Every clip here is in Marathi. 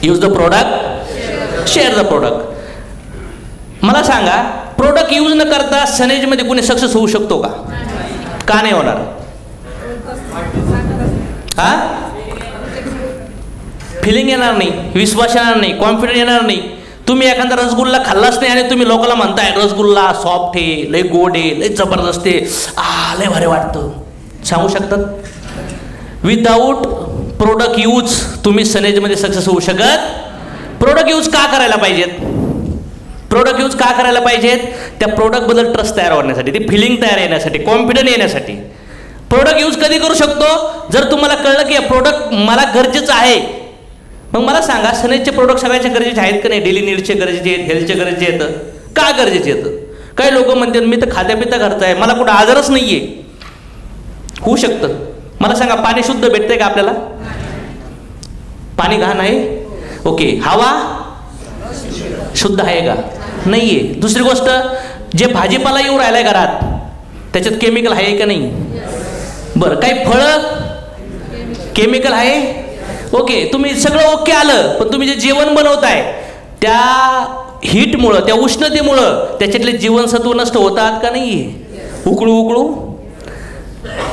Use the product, share the product. मला सांगा, प्रोडक्ट यूज न करता सनेजमध्ये कोणी सक्सेस होऊ शकतो का? का नाही होणार? हा, फिलिंग येणार नाही, विश्वास येणार नाही, कॉन्फिडन्स येणार नाही. तुम्ही एखादा रसगुल्ला खाल्लाच नाही आणि तुम्ही लोकांना म्हणताय रसगुल्ला सॉफ्ट आहे, लय गोड आहे, लय जबरदस्त आहे, लय भारी वाटतं, सांगू शकतात? विदाऊट प्रोडक्ट यूज तुम्ही सनेजमध्ये सक्सेस होऊ शकत. प्रोडक्ट यूज का करायला पाहिजेत? प्रोडक्ट यूज का करायला पाहिजेत? त्या प्रोडक्टबद्दल ट्रस्ट तयार होण्यासाठी, ती फिलिंग तयार येण्यासाठी, कॉन्फिडन्स येण्यासाठी. प्रोडक्ट यूज कधी करू शकतो? जर तुम्हाला कळलं की प्रोडक्ट मला गरजेचं आहे. मग मला सांगा, सनेजचे प्रोडक्ट सगळ्यांचे गरजेचे आहेत का नाही? डेली नीडचे गरजेचे आहेत, हेल्थचे गरजेचे आहेत. का गरजेचे आहेत? काही लोक म्हणतात मी तर खात्या पिता घरचा आहे, मला कुठं आजारच नाही आहे. होऊ शकतं. मला सांगा, पाणी शुद्ध भेटतंय का आपल्याला? पाणी घाण आहे? ओके. हवा शुद्ध आहे का? नाही आहे. दुसरी गोष्ट, जे भाजीपाला येऊ राहिलाय घरात त्याच्यात केमिकल आहे का नाही? बरं, काही फळं केमिकल आहे? ओके. तुम्ही सगळं ओके आलं, पण तुम्ही जे जेवण बनवताय त्या हीटमुळं, त्या उष्णतेमुळं त्याच्यातले जीवनसत्व नष्ट होतात का नाही? उकळू उकळू.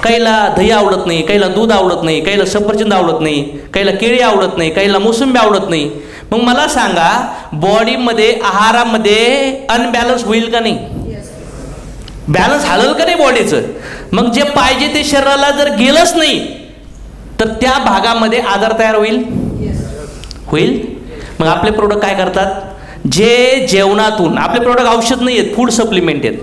काहीला दही आवडत नाही, काहीला दूध आवडत नाही, काहीला सफरचंद आवडत नाही, काहीला केळी आवडत नाही, काहीला मोसंबी आवडत नाही. मग मला सांगा, बॉडीमध्ये, आहारामध्ये अनबॅलन्स होईल का नाही? बॅलन्स हलल का नाही बॉडीचं? मग जे पाहिजे ते शरीराला जर गेलंच नाही तर त्या भागामध्ये आजार तयार होईल. मग आपले प्रोडक्ट काय करतात? जे जेवणातून, आपले प्रोडक्ट औषध नाही आहेत, फूड सप्लिमेंट आहेत.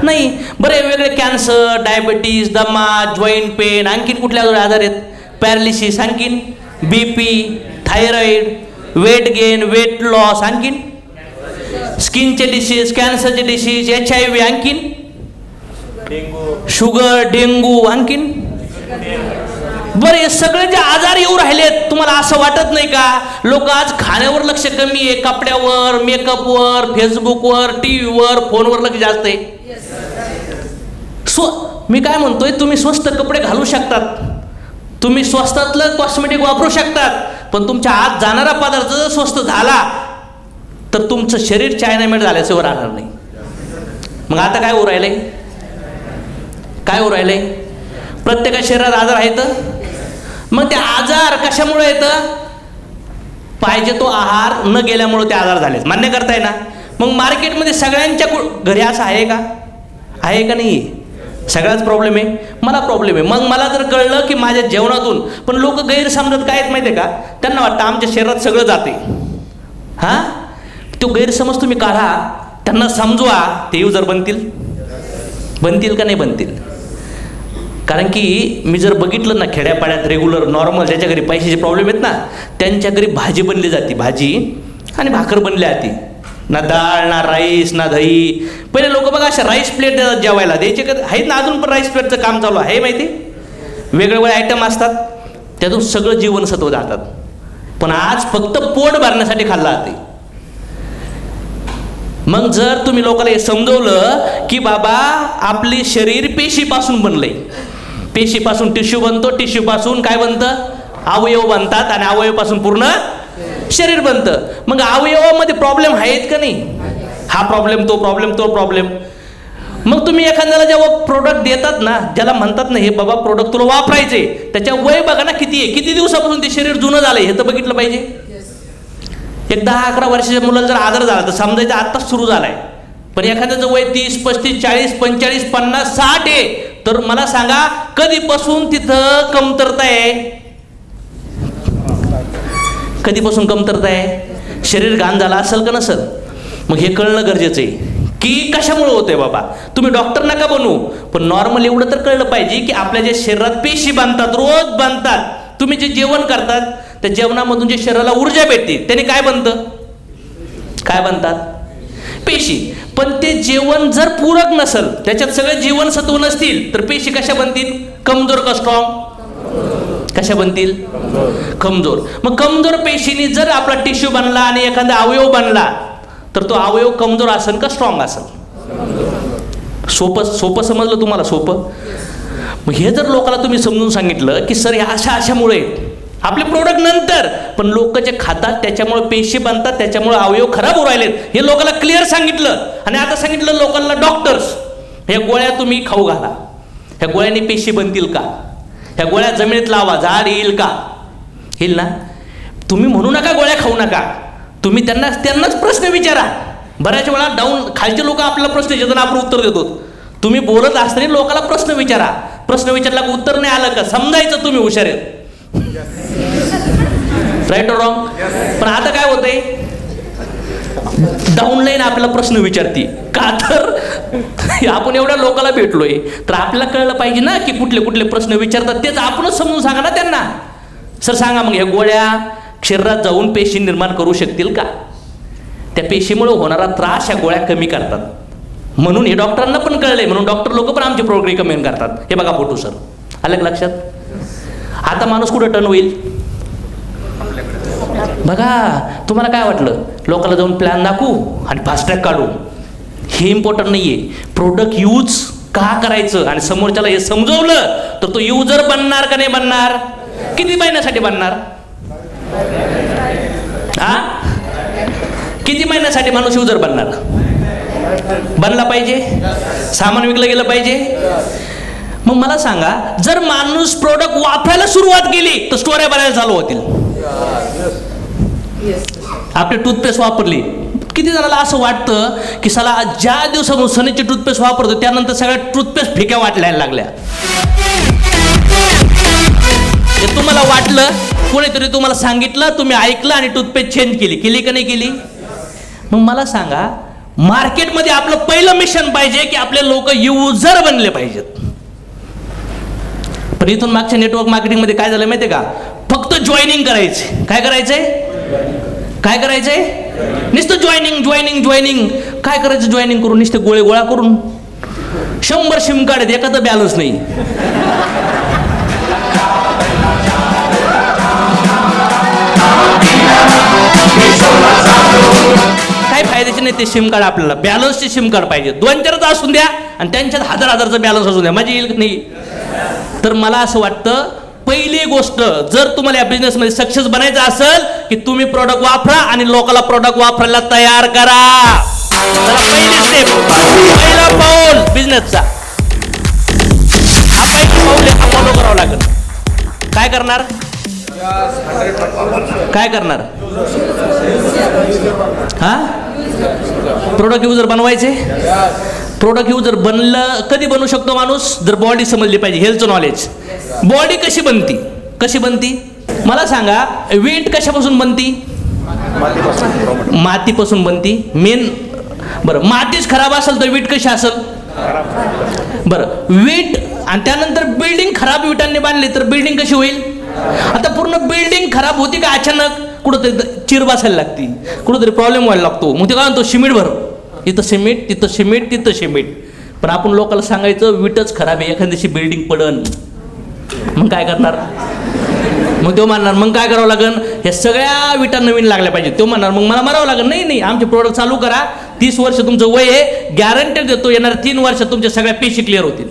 नाही. बरे वेगळे कॅन्सर, डायबिटीज, दमा, जॉईंट पेन, आणखीन कुठल्या आजार आहेत? पॅरालिसिस, आणखीन BP, thyroid, weight gain, weight loss, आणखीन स्किनचे डिसीज, कॅन्सरचे डिसीज, HIV, आणखीन शुगर, डेंगू, आणखीन बरे सगळे जे आजार येऊ राहिलेत. तुम्हाला असं वाटत नाही का लोक आज खाण्यावर लक्ष कमी आहे, कपड्यावर, मेकअपवर, फेसबुकवर, टीव्हीवर, फोनवर लक्ष जास्त आहे? मी काय म्हणतोय, तुम्ही स्वस्त कपडे घालू शकतात, तुम्ही स्वस्तातलं कॉस्मेटिक वापरू शकतात, पण तुमच्या आत जाणारा पदार्थ जर स्वस्त झाला तर तुमचं शरीर चायनामेड झाल्याशिवाय राहणार नाही. मग आता काय होऊ राहिलंय? काय होऊ राहिलंय? प्रत्येका शरीरात आजार आहेत. मग ते आजार कशामुळे येतं? पाहिजे तो आहार न गेल्यामुळे ते आजार झाले. मान्य करताय ना? मग मार्केटमध्ये सगळ्यांच्या घरी असं आहे का? आहे का नाही? सगळाच प्रॉब्लेम आहे. मला प्रॉब्लेम आहे. मग मला जर कळलं की माझ्या जेवणातून, पण लोक गैरसमजत काय आहेत माहिती आहे का? त्यांना वाटतं आमच्या शरीरात सगळं जाते. हां, तो गैरसमज तुम्ही काढा, त्यांना समजवा, ते युजर बनतील का नाही बनतील? कारण की मी जर बघितलं ना, खेड्यापाड्यात रेग्युलर नॉर्मल ज्याच्या घरी पैशाचे प्रॉब्लेम आहेत ना, त्यांच्या घरी भाजी बनली जाते, भाजी आणि भाकर बनली जाते. ना डाळ, ना राईस, ना दही. पहिले लोक बघा अशा राईस प्लेट देतात जेवायला, द्यायचे का? आहेत ना, अजून पण राईस प्लेटचं काम चालू आहे माहिती? वेगवेगळे आयटम असतात, त्यातून सगळं जीवनसत्व जातात. पण आज फक्त पोट भरण्यासाठी खाल्ला जाते. मग जर तुम्ही लोकांना हे समजवलं की बाबा आपले शरीर पेशीपासून बनलंय, पेशीपासून टिश्यू बनतो, टिश्यूपासून काय बनतं? अवयव बनतात, आणि अवयवापासून पूर्ण शरीर बनतं. मग अवयवामध्ये प्रॉब्लेम आहेत का नाही? हा प्रॉब्लेम, तो प्रॉब्लेम, तो प्रॉब्लेम. मग तुम्ही एखाद्याला जेव्हा प्रोडक्ट देतात ना, ज्याला म्हणतात ना हे बाबा प्रोडक्ट तुला वापरायचे, त्याच्या वय बघा ना किती आहे, किती दिवसापासून ते शरीर जुनं झालंय हे तर बघितलं पाहिजे. एक 10-11 वर्षाच्या मुलाला जर आजार झाला तर समजायचं आत्ताच सुरू झालाय. पण एखाद्याचं वय 30, 35, 40, 45, 50, 60 आहे, तर मला सांगा कधीपासून तिथं कमतरता आहे? कधीपासून कमतरता आहे? शरीर घाण झाला असेल का नसेल? मग हे कळणं गरजेचं आहे की कशामुळे होतंय. बाबा तुम्ही डॉक्टर नका बनू, पण नॉर्मल एवढं तर कळलं पाहिजे की आपल्या जे शरीरात पेशी बांधतात, रोज बांधतात. तुम्ही जे जेवण करतात त्या जेवणामधून जे शरीराला ऊर्जा भेटते त्याने काय बनतं, काय बनतात, पेशी. पण ते जेवण जर पूरक नसेल, त्याच्यात सगळे जीवनसत्व नसतील, तर पेशी कशा बनतील, कमजोर का स्ट्रॉंग, कशा बनतील, कमजोर. मग कमजोर पेशीने जर आपला टिश्यू बनला आणि एखादा अवयव बनला, तर तो अवयव कमजोर असेल का स्ट्रॉंग असेल. सोपं सोपं समजलं तुम्हाला, सोपं. मग हे जर लोकांना तुम्ही समजून सांगितलं की सर ह्या अशामुळे आपले प्रोडक्ट नंतर, पण लोक जे खातात त्याच्यामुळे पेशी बनतात, त्याच्यामुळे अवयव खराब होऊ राहिलेत, हे लोकांना क्लिअर सांगितलं. आणि आता सांगितलं लोकांना, डॉक्टर्स ह्या गोळ्या तुम्ही खाऊ घाला, ह्या गोळ्याने पेशी बनतील का, ह्या गोळ्या जमिनीत लावा, झाड येईल का, येईल ना. तुम्ही म्हणू नका गोळ्या खाऊ नका, तुम्ही त्यांनाच प्रश्न विचारा. बऱ्याच वेळा डाऊन खालचे लोक आपल्याला प्रश्न विचारताना आपण उत्तर देतो. तुम्ही बोलत असताना लोकांना प्रश्न विचारा. प्रश्न विचारला की उत्तर नाही आलं का समजायचं तुम्ही हुशार आहेत. Right or wrong. पण आता काय होतंय, डाऊनलाईन आपल्याला प्रश्न विचारते का, तर आपण एवढ्या लोकांना भेटलोय तर आपल्याला कळलं पाहिजे ना की कुठले कुठले प्रश्न विचारतात, तेच आपणच समजून सांगा ना त्यांना. सर सांगा मग, ह्या गोळ्या शरीरात जाऊन पेशी निर्माण करू शकतील का, त्या पेशीमुळे होणारा त्रास ह्या गोळ्या कमी करतात. म्हणून हे डॉक्टरांना पण कळलंय, म्हणून डॉक्टर लोक पण आमचे प्रोडक्ट रिकमेंड करतात. हे बघा फोटो सर, आलं लक्षात. आता माणूस कुठं टर्न होईल बघा. तुम्हाला काय वाटलं, लोकांना जाऊन प्लॅन दाखवू आणि फास्ट ट्रॅक काढू, हे इम्पॉर्टंट नाहीये. प्रोडक्ट यूज का करायचं आणि समोरच्याला हे समजवलं तर तो युजर बनणार का नाही बनणार, किती महिन्यासाठी बनणार, हा किती महिन्यासाठी माणूस युजर बनणार, बनला पाहिजे, सामान विकलं गेलं पाहिजे. मग मला सांगा, जर माणूस प्रोडक्ट वापरायला सुरुवात केली तर स्टोऱ्या बनायला चालू होतील. आपली टूथपेस्ट वापरली, किती जणांना असं वाटतं की साला ज्या दिवसापासून सनीची टूथपेस्ट वापरतो त्यानंतर सगळ्या टूथपेस्ट फेक्या वाटल्याला लागल्या. हे तुम्हाला वाटलं, कोणीतरी तुम्हाला सांगितलं, तुम्ही ऐकलं आणि टूथपेस्ट चेंज केली का नाही केली. मग मला सांगा, मार्केटमध्ये आपलं पहिलं मिशन पाहिजे की आपले लोक युजर बनले पाहिजेत. पण इथून मागच्या नेटवर्क मार्केटिंग मध्ये काय झालं माहितीये का, फक्त जॉईनिंग करायचे. काय करायचंय, काय करायचंय, नुसतं जॉईनिंग. काय करायचं जॉईनिंग करून, नुसते गोळे गोळा करून 100 सिम कार्ड आहेत, एखादं बॅलन्स नाही. काय फायद्याचे नाही ते सिम कार्ड. आपल्याला बॅलन्सचे सिम कार्ड पाहिजे, 2-4 असून द्या आणि त्यांच्यात 1000-1000चं बॅलन्स असून द्या, मजा येईल नाही. तर मला असं वाटतं, पहिली गोष्ट जर तुम्हाला या बिझनेसमध्ये सक्सेस बनायचं असेल की तुम्ही प्रोडक्ट वापरा आणि लोकांना प्रोडक्ट वापरायला तयार करा. पहिली स्टेप, पहिला पाऊल बिझनेसचा हा पहिला पाऊल आहे, फॉलो करावं लागेल. काय करणार, काय करणार, हा प्रोडक्ट युजर बनवायचे. प्रोडक्ट युजर बनलं कधी बनवू शकतो माणूस, जर बॉडी समजली पाहिजे, हेल्थचं नॉलेज. बॉडी कशी बनती, कशी बनती मला सांगा. वीट कशापासून बनती, मातीपासून बनती मेन. बरं, मातीच खराब असेल तर वीट कशी असेल. बरं, वीट आणि त्यानंतर बिल्डिंग खराब विटांनी बांधली तर बिल्डिंग कशी होईल. आता पूर्ण बिल्डिंग खराब होती का अचानक, कुठंतरी चिर बसायला लागती, कुठंतरी प्रॉब्लेम व्हायला लागतो. मग ते काय म्हणतो, सिमेंट भर, इथं सिमेंट, तिथं सिमेंट, तिथं सिमेंट. पण आपण लोकांना सांगायचं वीटच खराब आहे, एखाद्या दिवशी बिल्डिंग पडन, मग काय करणार. मग तो म्हणणार मग काय करावं लागेल, हे सगळ्या विटा नवीन लागल्या पाहिजे. तो म्हणणार मग मला मारावं लागेल. नाही, आमचे प्रोडक्ट चालू करा, 30 वर्ष तुमचं वय आहे, गॅरंटी देतो येणार 3 वर्षात तुमच्या सगळ्या पेशी क्लिअर होतील.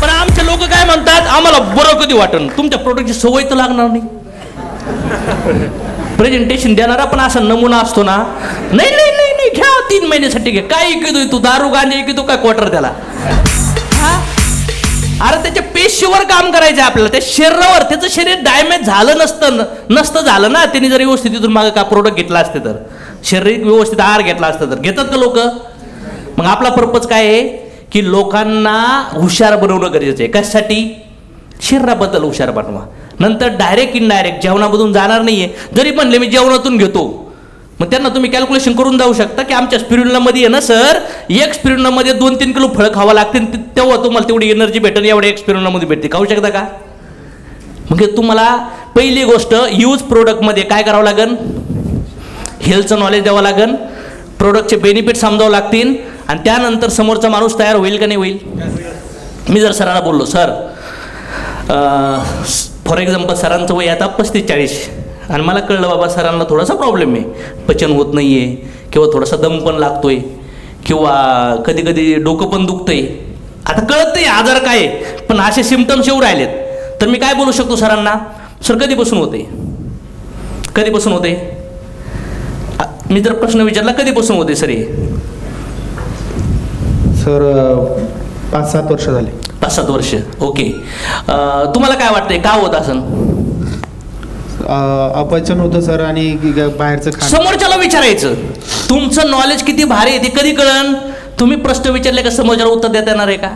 पण आमचे लोक काय म्हणतात, आम्हाला बरं कधी वाटन, तुमच्या प्रोडक्टची सवय तर लागणार नाही. प्रेझेंटेशन देणारा पण असा नमुना असतो ना, नाही घ्या 3 महिन्यासाठी घ्या. काय ऐकतोय तू, दारू गांजे ऐकतो काय क्वार्टर त्याला. अरे त्याच्या पेशीवर काम करायचं आपल्याला, त्या शरीरावर. त्याचं शरीर डॅमेज झालं नसतं झालं ना, त्यांनी जर व्यवस्थित तिथून मागे का प्रोडक्ट घेतला असते तर, शरीर व्यवस्थित आहार घेतला असतं तर. घेतात का लोक. मग आपला पर्पज काय आहे की लोकांना हुशार बनवणं गरजेचं आहे. कशासाठी, शरीराबद्दल हुशार बनवा. नंतर डायरेक्ट इनडायरेक्ट जेवणामधून जाणार नाहीये. जरी म्हणले मी जेवणातून घेतो, मग त्यांना तुम्ही कॅल्क्युलेशन करून जाऊ शकता की आमच्या स्पिरुलिनामध्ये आहे ना सर, एक स्पिरुलिनामध्ये 2-3 किलो फळं खावं लागतील, तेव्हा तुम्हाला तेवढी एनर्जी भेटेल, एवढ्या एक स्पिरुलिनामध्ये भेटते. खाऊ शकता का. म्हणजे तुम्हाला पहिली गोष्ट यूज प्रोडक्टमध्ये काय करावं लागेल, हेल्थचं नॉलेज द्यावं लागेल, प्रोडक्टचे बेनिफिट समजावं लागतील, आणि त्यानंतर समोरचा माणूस तयार होईल का नाही होईल. मी जर सरांना बोललो, सर फॉर एक्झाम्पल सरांचं वय आता 35-40 आणि मला कळलं बाबा सरांना थोडासा प्रॉब्लेम आहे, पचन होत नाही आहे किंवा थोडासा दम पण लागतोय किंवा कधी कधी डोकं पण दुखतंय, आता कळत नाही आजार काय आहे, पण असे सिम्पटम्स येऊ राहिलेत, तर मी काय बोलू शकतो सरांना, सर कधीपासून होते, कधीपासून होते. मी जर प्रश्न विचारला कधीपासून होते सर हे, सर 5-7 वर्ष झाले. 5-7 वर्ष. ओके. तुम्हाला काय वाटतंय का होत असं. अपचन होतं सर आणि बाहेरचं खाणं. समोरच्याला विचारायचं तुमचं नॉलेज किती भारी आहे ते कधी कळण. तुम्ही प्रश्न विचारले का समोरच्याला उत्तर देता येणार आहे का,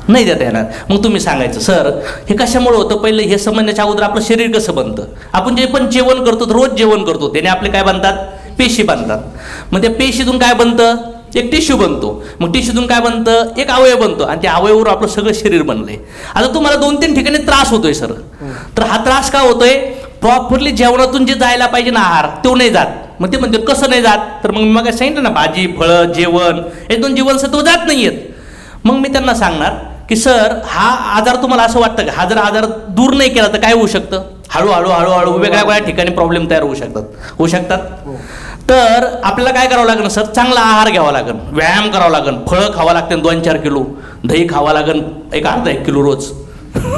नाही देता येणार. मग तुम्ही सांगायचं सर हे कशामुळे होतं, पहिले हे समजण्याच्या अगोदर आपलं शरीर कसं बनतं. आपण जे पण जेवण करतो रोज जेवण करतो त्याने आपले काय बनतात, पेशी बनतात. मग त्या पेशीतून काय बनतं, एक टिश्यू बनतो. मग टिश्यूतून काय बनतं, एक अवयव बनतो, आणि त्या अवयवावर आपलं सगळं शरीर बनलंय. आता तुम्हाला 2-3 ठिकाणी त्रास होतोय सर, तर हा त्रास का होतोय, प्रॉपरली जेवणातून जे जायला पाहिजे ना आहार तो नाही जात. मग ते म्हणते कसं नाही जात, तर मग मी सांगितलं ना भाजी फळं जेवण हे 2 जीवनसत्व जात नाही आहेत. मग मी त्यांना सांगणार की सर हा आजार तुम्हाला असं वाटतं का, हा जर आजार दूर नाही केला तर काय होऊ शकतं, हळूहळू हळूहळू वेगळ्या ठिकाणी प्रॉब्लेम तयार होऊ शकतात. तर आपल्याला काय करावं लागेल सर, चांगला आहार घ्यावा लागेल, व्यायाम करावा लागेल, फळं खावा लागतील 2-4 किलो, दही खावा लागेल 1-1 किलो रोज,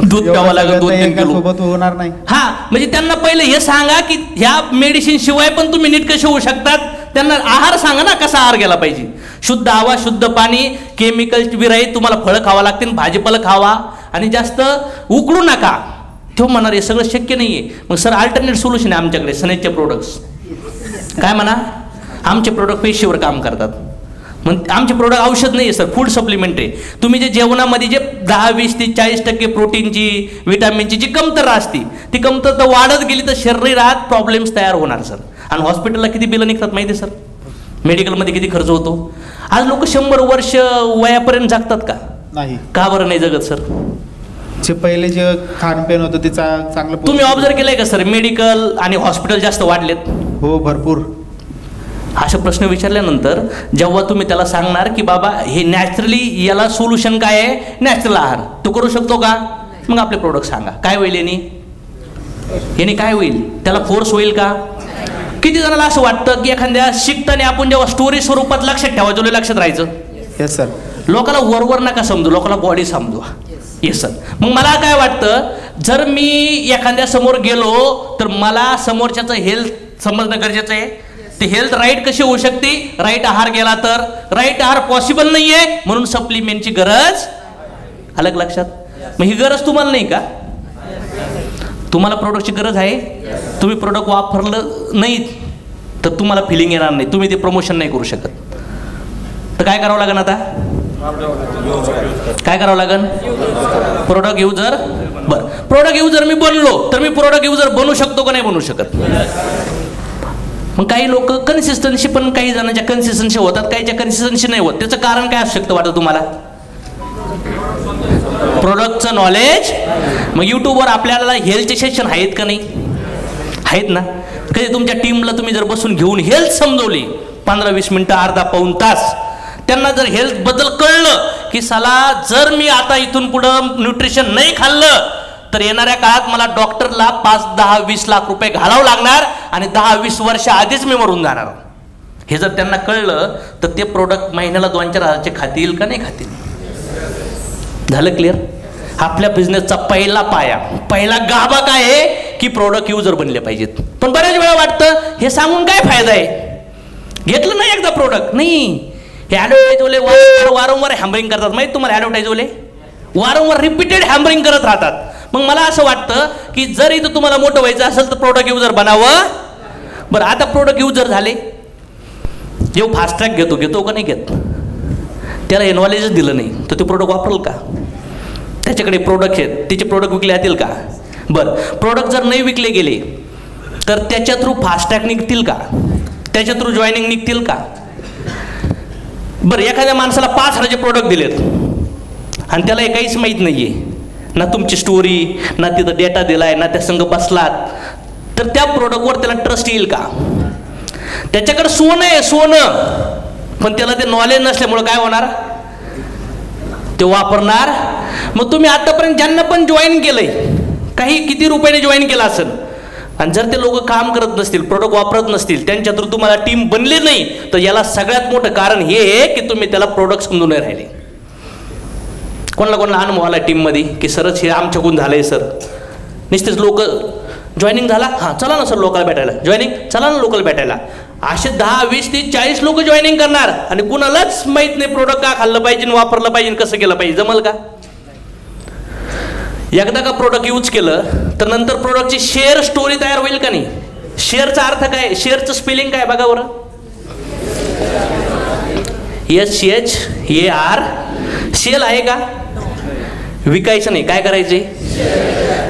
दूध प्यावं लागेल 2-3 किलो. सोबत होणार नाही. हा म्हणजे त्यांना पहिले हे सांगा की ह्या मेडिसिन शिवाय पण तुम्ही नीट कसे होऊ शकतात. त्यांना आहार सांगा ना, कसा आहार गेला पाहिजे, शुद्ध हवा शुद्ध पाणी केमिकल विरहित तुम्हाला फळं खावा लागतील, भाजीपाला खावा आणि जास्त उकळू नका. तो म्हणणार हे सगळं शक्य नाहीये. मग सर अल्टरनेट सोल्युशन आहे आमच्याकडे, सनेजचे प्रोडक्ट्स. काय म्हणा, आमचे प्रोडक्ट पेशीवर काम करतात. मग आमचे प्रोडक्ट औषध नाही आहे सर, फूड सप्लिमेंट आहे. तुम्ही जे जेवणामध्ये जे 10, 20, 30, 40% प्रोटीनची विटॅमिनची जी कमतरता असते ती कमतरता वाढत गेली तर शरीरात प्रॉब्लेम्स तयार होणार सर. आणि हॉस्पिटलला किती बिलं निघतात माहिती आहे सर, मेडिकलमध्ये किती खर्च होतो. आज लोक 100 वर्ष वयापर्यंत जगतात का, नाही. का बरं नाही जगत सर. जे पहिले जे खानपेन होतं ते चांगलं. तुम्ही ऑब्झर्व केलंय का सर, मेडिकल आणि हॉस्पिटल जास्त वाढलेत. हो भरपूर. असे प्रश्न विचारल्यानंतर जेव्हा तुम्ही त्याला सांगणार की बाबा हे नॅचरली याला सोल्युशन काय आहे, नॅचरल आहार, तो करू शकतो का, मग आपले प्रोडक्ट सांगा काय होईल याने काय होईल, त्याला फोर्स होईल का. किती जणांना असं वाटतं की एखाद्या शिकताना आपण जेव्हा स्टोरी स्वरूपात लक्षात ठेवायचं लक्षात राहायचं. Yes sir. लोकांना वरवर नका समजू, लोकांना बॉडी समजवा. Yes sir. मग मला काय वाटतं, जर मी एखाद्या समोर गेलो तर मला समोरच्याचं हेल्थ समजणं गरजेचं आहे. ते हेल्थ राईट कशी होऊ शकते, राईट आहार गेला तर. राईट आहार पॉसिबल नाहीये म्हणून सप्लिमेंटची गरज. अलग लक्षात. मग ही गरज तुम्हाला नाही का, तुम्हाला प्रोडक्टची गरज आहे. तुम्ही प्रोडक्ट वापरलं नाही तर तुम्हाला फिलिंग येणार नाही, तुम्ही ते प्रमोशन नाही करू शकत. तर काय करावं लागेल आता, काय करावं लागेल, प्रोडक्ट युजर. बरं, प्रोडक्ट युजर मी बनलो तर मी प्रोडक्ट युजर बनू शकतो का नाही बनू शकत. मग काही लोक कन्सिस्टन्सी, पण काही जणांच्या कन्सिस्टन्सी होतात, काहीच्या कन्सिस्टन्सी नाही होत. त्याचं कारण काय असू शकतं वाटतं तुम्हाला, प्रोडक्टचं नॉलेज. मग यूट्यूबवर आपल्याला हेल्थचे सेशन आहेत का नाही, आहेत ना. कधी तुमच्या टीमला तुम्ही जर बसून घेऊन हेल्थ समजवली 15-20 मिनिटं, अर्धा पाऊण तास, त्यांना जर हेल्थ बद्दल कळलं की साला जर मी आता इथून पुढं न्यूट्रिशन नाही खाल्लं तर येणाऱ्या काळात मला डॉक्टरला 5, 10, 20 लाख रुपये घालावं लागणार आणि 10-20 वर्ष आधीच मी मरून जाणार, हे जर त्यांना कळलं तर ते प्रोडक्ट महिन्याला 2-4 हजारचे खातील का नाही खातील. झालं क्लिअर. आपल्या बिझनेसचा पहिला पाया, पहिला गाभा काय आहे की प्रोडक्ट युजर बनले पाहिजेत. पण बऱ्याच वेळा वाटतं हे सांगून काय फायदा आहे, घेतलं नाही एकदा प्रोडक्ट नाही. हे ॲडव्हर्टाईजवाले वारंवार हॅम्बरिंग करतात माहिती तुम्हाला, ॲडव्हर्टाईजवाले वारंवार रिपीटेड हॅम्बरिंग करत राहतात. मग मला असं वाटतं की जर इथं तुम्हाला मोठं व्हायचं असेल तर प्रोडक्ट युजर बनावं. बरं, आता प्रोडक्ट युजर झाले, जेव्हा फास्ट ट्रॅक घेतो का नाही घेत, त्याला हे नॉलेजच दिलं नाही तर ते प्रोडक्ट वापरेल का. त्याच्याकडे प्रोडक्ट आहेत, त्याचे प्रोडक्ट विकले जातील का. बरं, प्रोडक्ट जर नाही विकले गेले तर त्याच्या थ्रू फास्ट ट्रॅक निघतील का, त्याच्या थ्रू जॉईनिंग निघतील का. बरं, एखाद्या माणसाला 5,000चे प्रोडक्ट दिलेत आणि त्याला हे काहीच माहीत नाही आहे, ना तुमची स्टोरी, ना तिथं डेटा दिलाय, ना त्या संघ बसलात, तर त्या प्रोडक्टवर त्याला ट्रस्ट येईल का? त्याच्याकडे सोनं आहे, सोनं, पण त्याला ते नॉलेज नसल्यामुळं काय होणार, ते वापरणार. मग तुम्ही आतापर्यंत ज्यांना पण जॉईन केलंय, काही किती रुपयाने जॉईन केलं असेल, आणि जर ते लोक काम करत नसतील, प्रोडक्ट वापरत नसतील, त्यांच्या थ्रू तुम्हाला टीम बनली नाही, तर याला सगळ्यात मोठं कारण हे आहे की तुम्ही त्याला प्रोडक्ट समजून नाही राहिले. कोणाला अनुभव आला टीममध्ये की सरच हे आमच्याकडून झालंय सर, नुसतेच लोक जॉईनिंग झाला, हां चला ना सर लोकल भेटायला, जॉईनिंग चला ना लोकल भेटायला, असे 10, 20, 30, 40 लोक जॉईनिंग करणार आणि कुणालाच माहीत नाही प्रोडक्ट का खाल्लं पाहिजे, वापरलं पाहिजे, कसं केलं पाहिजे. जमल का? एकदा का प्रोडक्ट यूज केलं तर नंतर प्रोडक्टची शेअर स्टोरी तयार होईल का नाही? शेअरचा अर्थ काय? शेअरचं स्पेलिंग काय बघा बरं. SHAR. शेल आहे का? विकायचं नाही, काय करायचे?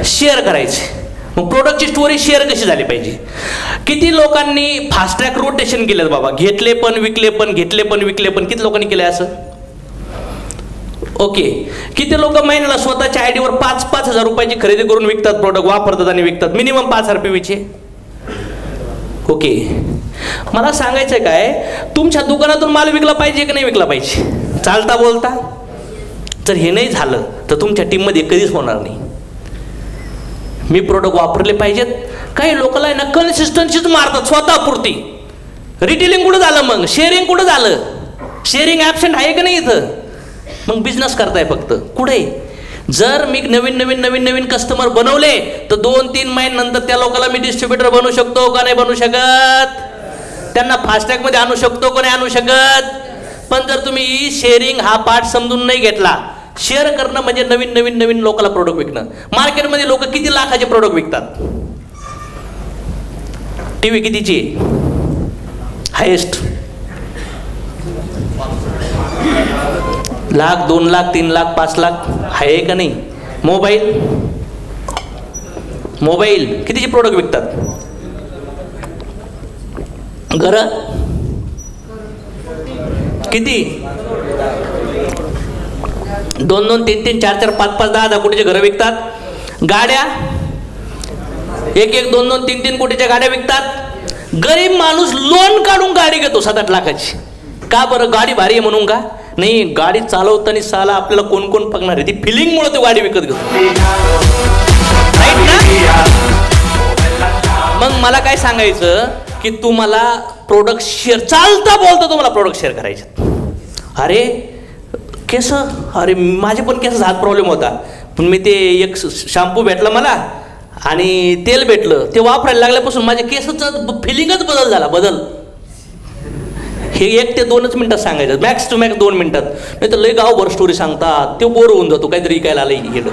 शेअर करायचे. मग प्रोडक्टची स्टोरी शेअर कशी झाली पाहिजे? किती लोकांनी फास्ट ट्रॅक रोटेशन केलं बाबा, घेतले पण विकले पण, घेतले पण विकले पण, किती लोकांनी केलं असं? ओके. किती लोक महिन्याला स्वतःच्या आयडीवर 5-5 हजार रुपयाची खरेदी करून विकतात, प्रोडक्ट वापरतात आणि विकतात, मिनिमम 5 RPVचे. ओके. मला सांगायचं काय, तुमच्या दुकानातून माल विकला पाहिजे की नाही विकला पाहिजे? चालता बोलता. जर हे नाही झालं तर तुमच्या टीममध्ये कधीच होणार नाही. मी प्रोडक्ट वापरले पाहिजेत. काही लोकांना ना कन्सिस्टन्सीच मारतात स्वतःपुरती. रिटेलिंग कुठं झालं, मग शेअरिंग कुठं झालं? शेअरिंग ॲबसेंट आहे का नाही इथं? मग बिझनेस करताय फक्त कुठे? जर मी नवीन कस्टमर बनवले तर 2-3 महिन्यानंतर त्या लोकांना मी डिस्ट्रीब्युटर बनवू शकतो का नाही बनवू शकत? त्यांना फास्टॅगमध्ये आणू शकतो का नाही आणू शकत? पण जर तुम्ही शेअरिंग हा पार्ट समजून नाही घेतला, शेअर करणं म्हणजे नवीन लोकांना प्रोडक्ट विकणं. मार्केटमध्ये लोक किती लाखाचे प्रोडक्ट विकतात? टीव्ही कितीची हायेस्ट? 1,00,000, 2,00,000, 3,00,000, 5,00,000 आहे का नाही? मोबाईल कितीचे प्रोडक्ट विकतात? घर किती? 2-2, 3-3, 4-4, 5-5, 10-10 कोटीचे घरं विकतात. गाड्या 1-1, 2-2, 3-3 कोटीच्या गाड्या विकतात. गरीब माणूस लोन काढून गाडी घेतो 7-8 लाखाची. का बरं? गाडी भारी आहे म्हणून का? नाही, गाडी चालवताना साला आपल्याला कोण कोण बघणार आहे, ती फिलिंगमुळे तो गाडी विकत घेतो. राईट ना? मग मला काय सांगायचं की तुम्हाला प्रोडक्ट शेअर, चालता बोलता तुम्हाला प्रोडक्ट शेअर करायचे. अरे केस, अरे माझे पण केस हात प्रॉब्लेम होता, पण मी ते एक शॅम्पू भेटला मला आणि तेल भेटलं, ते वापरायला लागल्यापासून माझ्या केसाचा फिलिंगच बदल. हे 1 ते 2 मिनिटात सांगायचं, मॅक्स टू मॅक्स 2 मिनिटात. नाही तर लय गावभर स्टोरी सांगतात, ते बोर होऊन जातो, काहीतरी ऐकायला आलं गेलं.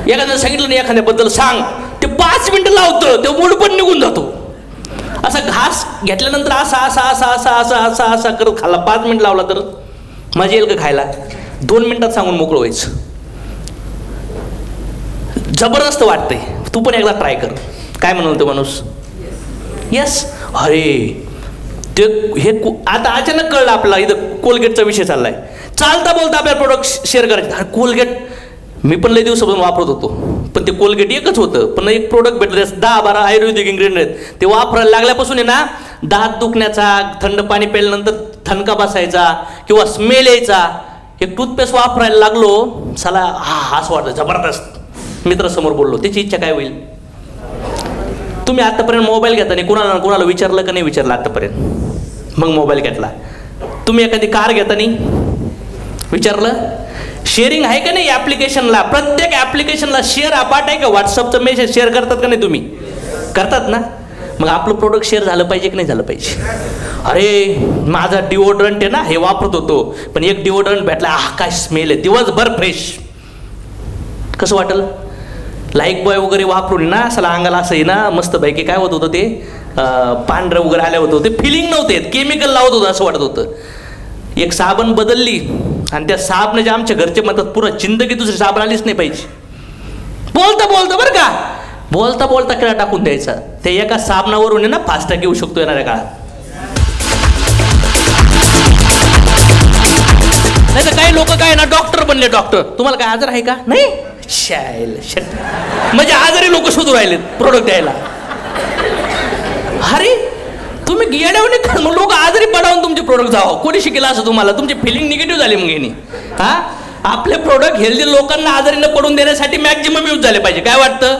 एखाद्यानं सांगितलं नाही एखाद्याबद्दल सांग, ते 5 मिनिटं लावतं, ते मूड पण निघून जातो. असा घास घेतल्यानंतर असा करत खाल्ला, 5 मिनिट लावला तर मजा येईल का खायला? 2 मिनिटात सांगून मोकळं व्हायचं. जबरदस्त वाटतंय. तू पण एकदा ट्राय कर. काय म्हणाल तो माणूस? येस. अरे ते हे आता अचानक कळलं आपल्याला, इथं कोलगेटचा विषय चाललाय. चालता बोलता आपल्याला प्रोडक्ट शेअर करायचे. कोलगेट मी पण लई दिवसापासून वापरत होतो, पण ते कोलगेट एकच होतं, पण एक प्रोडक्ट भेटलं 10-12 आयुर्वेदिक इन्ग्रेडियंट आहेत. ते वापरायला लागल्यापासून आहे ना, दात दुखण्याचा, थंड पाणी प्यायल्यानंतर थनका बसायचा किंवा स्मेल यायचा. एक टूथपेस्ट वापरायला लागलो, साला असं वाटतं जबरदस्त. मित्रासमोर बोललो, त्याची इच्छा काय होईल? तुम्ही आतापर्यंत मोबाईल घेता नाही, कोणाला विचारलं का नाही विचारलं आतापर्यंत? मग मोबाईल घेतला. तुम्ही एखादी कार घेता नाही विचारलं? शेअरिंग आहे का नाही ॲप्लिकेशनला? प्रत्येक ॲप्लिकेशनला शेअर अपार्ट आहे का? व्हॉट्सअपचं मेसेज शेअर करतात का नाही तुम्ही? करतात ना? मग आपलं प्रोडक्ट शेअर झालं पाहिजे की नाही झालं पाहिजे? अरे माझा डिओड्रंट आहे ना, हे वापरत होतो, पण एक डिओड्रंट भेटला, काय स्मेल आहे, दिवसभर फ्रेश. कसं वाटलं? लाईक बॉय वगैरे वापरून ना असं अंगाला असं आहे ना मस्त पैकी काय होत होतं, ते पांढरं वगैरे आलं होतं, ते फिलिंग नव्हते, केमिकल लावत होतं असं वाटत होतं. एक साबण बदलली आणि त्या साबणाचे आमच्या घरचे म्हणतात पुरा जिंदगी दुसरी साबण आलीच नाही पाहिजे. बोलता बरं का, बोलता किडा टाकून द्यायचा. ते एका साबणावरून ना फास्टॅग येऊ शकतो येणाऱ्या काळात. नाही तर काही लोक काय ना डॉक्टर बनले डॉक्टर. तुम्हाला काय आजार आहे का? नाही. शायल म्हणजे आजारी लोक शोधू राहिलेत प्रोडक्ट द्यायला. अरे तुम्ही गियाड्यावणी मग लोक आजारी पडावून तुमचे प्रोडक्ट जावं. कोणी शिकेला असं तुम्हाला? तुमची फिलिंग निगेटिव्ह झाली मग यांनी. हा, आपले प्रोडक्ट हेल्दी लोकांना आजारी न पडून देण्यासाठी मॅक्झिमम यूज झाले पाहिजे. काय वाटतं?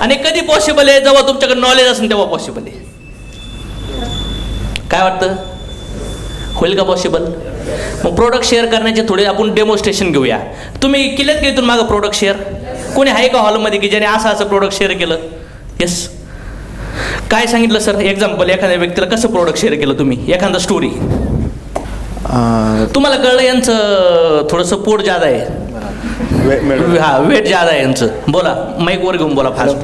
आणि कधी पॉसिबल आहे? जेव्हा तुमच्याकडे नॉलेज असेल तेव्हा पॉसिबल आहे. काय वाटतं? होईल का पॉसिबल? मग प्रोडक्ट शेअर करण्याचे थोडे आपण डेमॉन्स्ट्रेशन घेऊया. तुम्ही केलेत का इथून मागं प्रोडक्ट शेअर? कोणी आहे का हॉलमध्ये की ज्याने असं प्रोडक्ट शेअर केलं? येस. काय सांगितलं सर? एक्झाम्पल, एखाद्या व्यक्तीला कसं प्रोडक्ट शेअर केलं तुम्ही? एखादा स्टोरी. तुम्हाला कळलं यांचं थोडंसं पोट जादा आहे. हा, वेट जादा आहे यांचं. बोला, माईक वर घेऊन बोला फास्ट.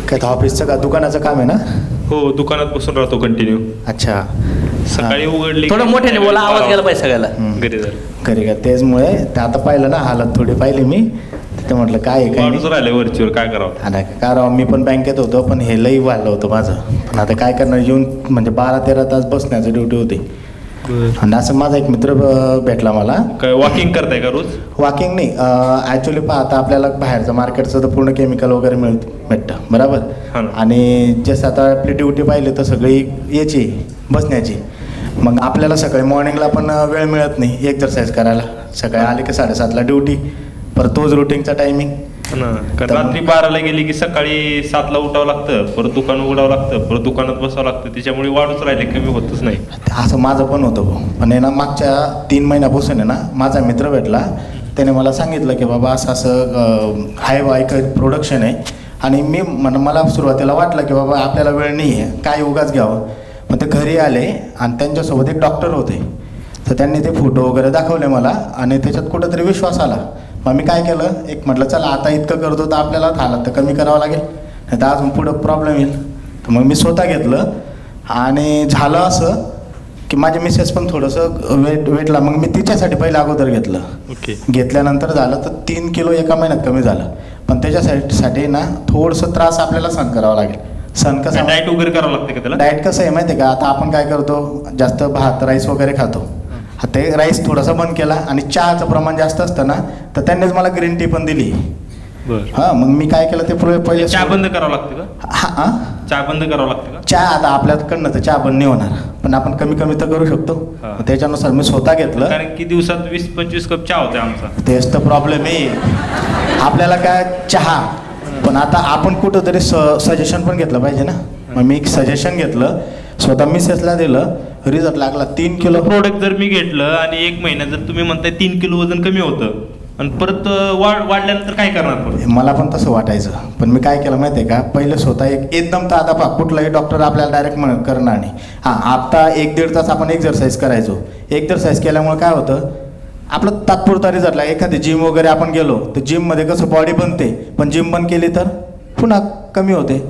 काय ऑफिसचं का दुकानाचं काम आहे ना? हो, दुकानात बसून राहतो कंटिन्यू. अच्छा. सकाळी उघडली. थोडं मोठ्याने बोला, आवाज गेला पाहिजे सगळ्याला. घरी का तेचमुळे ते आता पाहिलं ना हालत थोडी पाहिली मी, ते म्हटलं काय आहे काय नाही. राहिले वरचीवर, काय करावं? काय राव, मी पण बँकेत होतो पण हे लई वाढलं होतं माझं. पण आता काय करणार, येऊन म्हणजे 12-13 तास बसण्याची ड्युटी होती. आणि असं माझा एक मित्र भेटला मला. काय वॉकिंग करताय का रोज? वॉकिंग नाही, ॲक्च्युली पाहता आपल्याला बाहेरचं मार्केटचं तर पूर्ण केमिकल वगैरे भेटतं बरोबर. आणि जसं आता आपली ड्युटी पाहिली तर सगळी याची बसण्याची. मग आपल्याला सकाळी मॉर्निंगला पण वेळ मिळत नाही एक्सरसाइज करायला. सकाळी आले की 7:30ला ड्युटी, परत तोच रुटीनचा टायमिंग. रात्री 12ला गेली की सकाळी 7ला उठावं लागतं, परत दुकान उघडावं लागतं, परत दुकानात बसावं लागतं. त्याच्यामुळे वाढच राहिले, कमी होतच नाही. असं माझं पण होतं. पण आहे ना, मागच्या 3 महिन्यापासून आहे ना माझा मित्र भेटला. त्याने मला सांगितलं की बाबा असं असं हाय बाईक प्रोडक्शन आहे. आणि मी मला सुरुवातीला वाटलं की बाबा आपल्याला वेळ नाही आहे, काय उगाच घ्यावं. मग ते घरी आले आणि त्यांच्यासोबत एक डॉक्टर होते. तर त्यांनी ते फोटो वगैरे दाखवले मला आणि त्याच्यात कुठंतरी विश्वास आला. मग मी काय केलं, एक म्हटलं चला आता इतकं करतो तर आपल्याला हालत तर कमी करावं लागेल, नाही तर अजून पुढं प्रॉब्लेम येईल. तर मग मी स्वतः घेतलं आणि झालं असं की माझी मिसेस पण थोडंसं वेटला. मग मी तिच्यासाठी पहिलं अगोदर घेतलं. घेतल्यानंतर झालं तर 3 किलो एका महिन्यात कमी झालं. पण त्याच्यासाठी ना थोडंसं त्रास आपल्याला सहन करावा लागेल. सहन कसं, डाएट वगैरे करावं लागतं का त्याला? डाएट कसं आहे माहिती आहे का, आता आपण काय करतो, जास्त भात राईस वगैरे खातो. ते राईस थोडासा बंद केला आणि चहाचं प्रमाण जास्त असतं ना, तर त्यांनीच मला ग्रीन टी पण दिली. हां, मग मी काय केलं ते पहिले चहा बंद करावं लागतं का? हां, चहा बंद करावं लागतं का? चहा आता आपल्याकडनं तर चहा बंद नाही होणार, पण आपण कमी कमी तर करू शकतो. त्याच्यानुसार मी स्वतः घेतलं. कारण की दिवसात 20-25 कप चहा होते आमचा. तेच तर प्रॉब्लेम आहे आपल्याला, काय चहा. पण आता आपण कुठंतरी सजेशन पण घेतलं पाहिजे ना. मग मी एक सजेशन घेतलं, स्वतः मिसेसला दिलं, रिझल्ट लागला. 3 किलो प्रोडक्ट जर मी घेतलं आणि 1 महिन्यात जर तुम्ही म्हणताय 3 किलो वजन कमी होतं आणि परत वाढल्यानंतर काय करणार? मला पण तसं वाटायचं. पण मी काय केलं माहिती आहे का, पहिले स्वतः एकदम तर आता पहा कुठलाही डॉक्टर आपल्याला डायरेक्ट करणार नाही. हां, आता 1-1.5 तास आपण एक्सरसाइज करायचो. एक्सरसाइज केल्यामुळे काय होतं, आपलं तात्पुरता रिझल्ट लागला. एखादी जिम वगैरे आपण गेलो तर जिममध्ये कसं बॉडी बनते, पण जिम बंद केली तर पुन्हा कमी होते.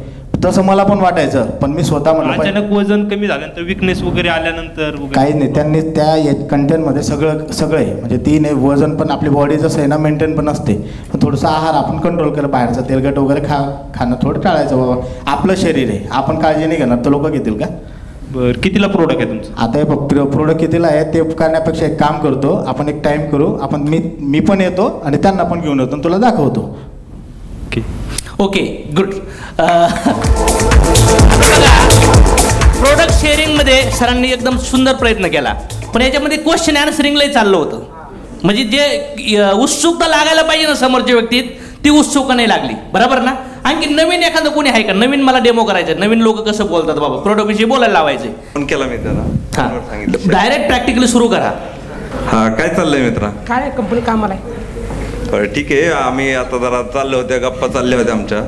तसं मला पण वाटायचं. पण मी स्वतः म्हणलं अचानक वजन कमी झाल्यानंतर विकनेस वगैरे आल्यानंतर काही नाही, त्यांनी त्या कंटेंटमध्ये सगळं आहे. म्हणजे 3 वजन पण आपली बॉडी जसं आहे ना मेंटेन पण असते. पण थोडंसं आहार आपण कंट्रोल करा, बाहेरचं तेलकट वगैरे खाणं थोडं टाळायचं. बाबा आपलं शरीर आहे, आपण काळजी नाही घेणार तर लोक घेतील का? बरं, कितीला प्रोडक्ट आहे तुमचं? आता हे प्रोडक्ट कितीला आहे ते करण्यापेक्षा एक काम करतो आपण, एक टाइम करू आपण, मी पण येतो आणि त्यांना पण घेऊन येतो, तुला दाखवतो. Okay, good. प्रोडक्ट शेअरिंगमध्ये सरांनी एकदम सुंदर प्रयत्न केला, पण याच्यामध्ये क्वेश्चन आन्सरिंगलाही चाललं होतं. म्हणजे जे उत्सुकता लागायला पाहिजे ना समोरच्या व्यक्तीत, ती उत्सुकता नाही लागली. बरोबर ना? आणखी नवीन एखादं कोणी आहे का, नवीन मला डेमो करायचं, नवीन लोक कसं बोलतात बाबा प्रोडक्ट विषयी बोलायला लावायचे? फोन केला मी त्याला, सांगितलं डायरेक्ट प्रॅक्टिकली सुरू करा. हा, काय चाललंय मित्रा? काय कंपनी कामाला आहे? ठीक आहे. आम्ही आता जरा चालले होते, गप्पा चालल्या होत्या आमच्या.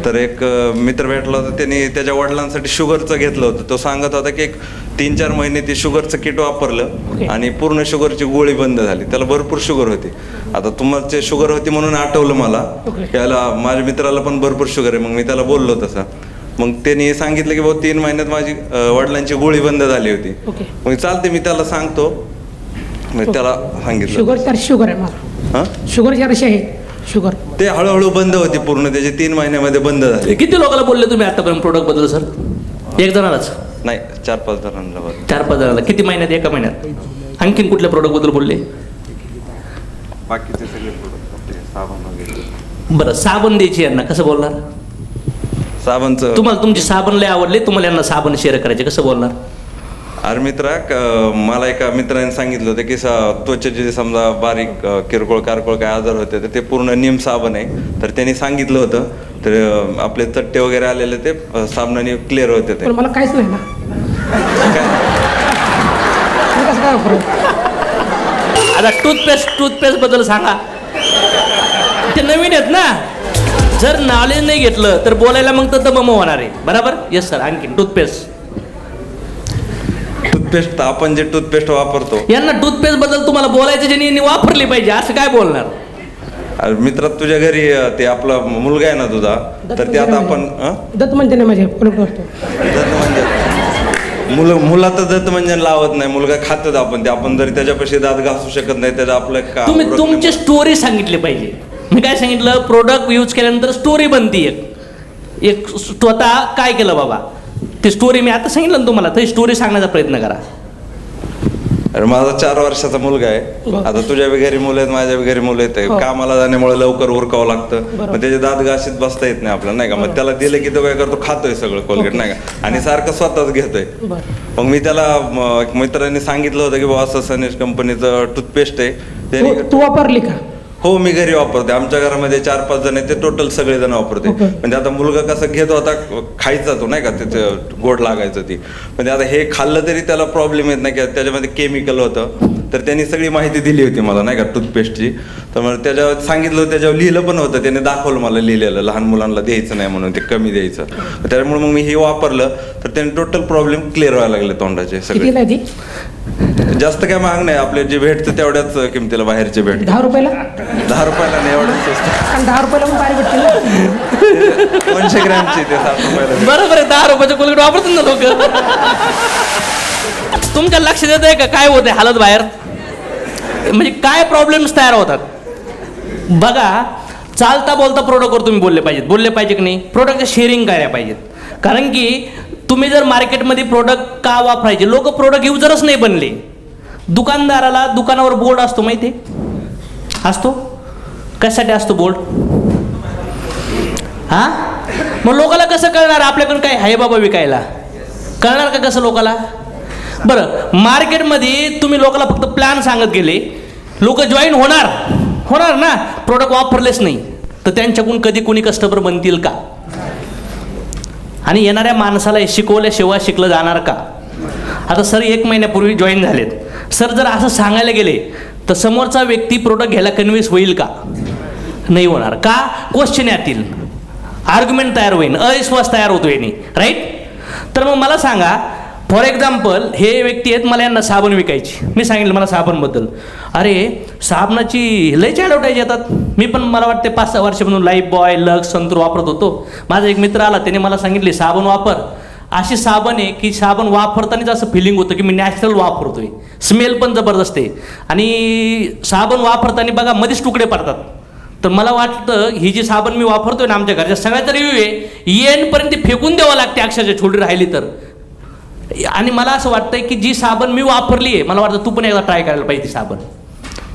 तर एक मित्र भेटला होता, त्यांनी त्याच्या वडिलांसाठी शुगरचं घेतलं होतं. तो सांगत होता की 3-4 महिने ते शुगरचं किट वापरलं आणि पूर्ण शुगरची गोळी बंद झाली. त्याला भरपूर शुगर होती. आता तुम्हाला शुगर होती म्हणून आठवलं मला, त्याला माझ्या मित्राला पण भरपूर शुगर आहे. मग मी त्याला बोललो तसं. मग त्यांनी सांगितलं की भाऊ 3 महिन्यात माझी वडिलांची गोळी बंद झाली होती. मग चालते, मी त्याला सांगतो. त्याला सांगितलं शुगर आहे मला. शुगर कशी आहे? शुगर ते हळूहळू बंद होती पूर्ण, त्याचे 3 महिन्यामध्ये बंद झाले. किती लोकांना बोलले तुम्ही आतापर्यंत प्रोडक्ट बद्दल सर? 1 जणालाच? नाही, 4-5 जणांना. 4-5 जणांना. किती महिन्यात? 1 महिन्यात? आणखीन कुठल्या प्रोडक्ट बद्दल बोलले? बाकीचे सगळे प्रोडक्ट आपले साबण वगैरे. बरं, साबण द्यायची यांना कसं बोलणार? साबणचं तुम्हाला तुमची साबण लय आवडले, तुम्हाला यांना साबण शेअर करायचे, कसं बोलणार? अरे मित्रा, मला एका मित्राने सांगितलं होतं की त्वचेचे समजा बारीक किरकोळ कारकोळ काय आजार होते तर ते पूर्ण नीम साबण आहे. तर त्यांनी सांगितलं होतं, तर आपले चट्टे वगैरे आलेले ते साबणाने क्लिअर होते ते. पण मला काहीच नाही ना. काय मी कसं काय वापरू? आता टूथपेस्ट बद्दल सांगा. ते नवीन आहेत ना, जर नॉलेज नाही घेतलं तर बोलायला मग तर दम होणार आहे. बरोबर? Yes sir. आणखी टूथपेस्ट आपण जे टूथपेस्ट वापरतो, यांना टूथपेस्ट बद्दल तुम्हाला बोलायचं ज्यांनी वापरली पाहिजे असं काय बोलणार? अरे मित्रा, तुझ्या घरी ते आपला मुलगा आहे ना तुझा, तर ते आता आपण दत्त म्हणजे नाही माझे प्रोडक्ट. दत्त म्हणजे मुला तर दत्त म्हणजे लावत नाही, मुलगा खातच आपण ते. आपण जरी त्याच्यापाशी दात घासू शकत नाही, त्याचं आपलं तुम्ही तुमची स्टोरी सांगितली पाहिजे. मी काय सांगितलं, प्रोडक्ट यूज केल्यानंतर स्टोरी बनती एक स्वतः काय केलं बाबा, ती स्टोरी मी आता सांगितलं ना तुम्हाला, तर स्टोरी सांगण्याचा प्रयत्न करा. अरे माझा 4 वर्षाचा मुलगा आहे. आता तुझ्या घरी मुलं आहेत, माझ्या घरी मुलं आहेत. कामाला जाण्यामुळे लवकर उरकावं लागतं, मग त्याचे दात घाशीत बसता येत नाही आपल्याला, नाही का. मग त्याला दिलं की तो काय करतो, खातोय सगळं कोलगेट, नाही का, आणि सारखं स्वतःच घेतोय. मग मी त्याला एक मित्रांनी सांगितलं होतं की बाबा असं सनेश कंपनीचं टूथपेस्ट आहे, त्याने तू वापरली का? हो, मी घरी वापरते. आमच्या घरामध्ये 4-5 जण आहेत, ते टोटल सगळे जण वापरते. म्हणजे आता मुलगा कसं घेत होता, खायचा तो, नाही का, त्याचं गोड लागायचं ती. म्हणजे आता हे खाल्लं तरी त्याला प्रॉब्लेम येत नाही की त्याच्यामध्ये केमिकल होतं. तर त्यांनी सगळी माहिती दिली होती मला, नाही का, टूथपेस्टची. तर मग त्याच्यावर सांगितलं होतं, त्याच्यावर लिहिलं पण होतं, त्याने दाखवलं मला लिहिलेलं, लहान मुलांना द्यायचं नाही म्हणून, ते कमी द्यायचं. त्यामुळे मग मी हे वापरलं, तर त्याने टोटल प्रॉब्लेम क्लिअर व्हायला लागले तोंडाचे सगळे. जास्त काय महाग नाही, आपले जे भेटतं तेवढ्याच किमतीला बाहेरचे भेट. 10 रुपयाला? 10 रुपयाला नाही, एवढंच स्वस्त. 10 रुपयाला पण बाहेर भेटते. 200 ग्रॅमची ते 60 रुपयाला. बरोबर आहे, 10 रुपयाचं कोलगेट वापरतात ना लोक. तुमच्या लक्षात येत आहे का काय होत आहे हालत बाहेर, म्हणजे काय प्रॉब्लेम्स तयार होतात बघा. चालता बोलता प्रोडक्टवर तुम्ही बोलले पाहिजे की नाही? प्रोडक्टचं शेअरिंग करायला पाहिजेत. कारण की तुम्ही जर मार्केटमध्ये प्रोडक्ट का वापरायचे, लोक प्रोडक्ट युजरच नाही बनले. दुकानदाराला दुकानावर बोर्ड असतो, माहिती असतो, कशासाठी असतो बोर्ड? हा, मग लोकाला कसं कळणार आपल्याकडे काय आहे बाबा विकायला? कळणार का कसं लोकाला? बरं, मार्केटमध्ये तुम्ही लोकाला फक्त प्लॅन सांगत गेले, लोक जॉईन होणार ना, प्रोडक्ट वापरलेच नाही तर त्यांच्याकडून कधी कोणी कस्टमर बनतील का? आणि येणाऱ्या माणसाला शिकवल्याशिवाय शिकलं जाणार का? आता सर 1 महिन्यापूर्वी जॉईन झालेत. सर जर असं सांगायला गेले तर समोरचा व्यक्ती प्रोडक्ट घ्यायला कन्व्हिन्स होईल का? नाही होणार. का? क्वेश्चन येतील, आर्ग्युमेंट तयार होईल, अविश्वास तयार होतो याने, राईट? तर मग मला सांगा, फॉर एक्झाम्पल हे व्यक्ती आहेत, मला यांना साबण विकायची. मी सांगितलं मला साबणबद्दल, अरे साबणाची लयच ॲडव्हर्टाईज येतात. मी पण मला वाटते 5-6 वर्षापासून लाईफ बॉय, लक्स, संतूर वापरत होतो. माझा एक मित्र आला, त्याने मला सांगितले साबण वापर. अशी साबण आहे की साबण वापरतानाच असं फिलिंग होतं की मी नॅचरल वापरतोय, स्मेल पण जबरदस्त आहे, आणि साबण वापरताना बघा मध्येच तुकडे पडतात. तर मला वाटतं ही जी साबण मी वापरतोय ना, आमच्या घरच्या सगळ्याचा रिव्ह्यू आहे, येणपर्यंत फेकून द्यावं लागते अक्षरशः, छोटी राहिली तर. आणि मला असं वाटतंय की जी साबण मी वापरली आहे, मला वाटतं तू पण एकदा ट्राय करायला पाहिजे ती साबण.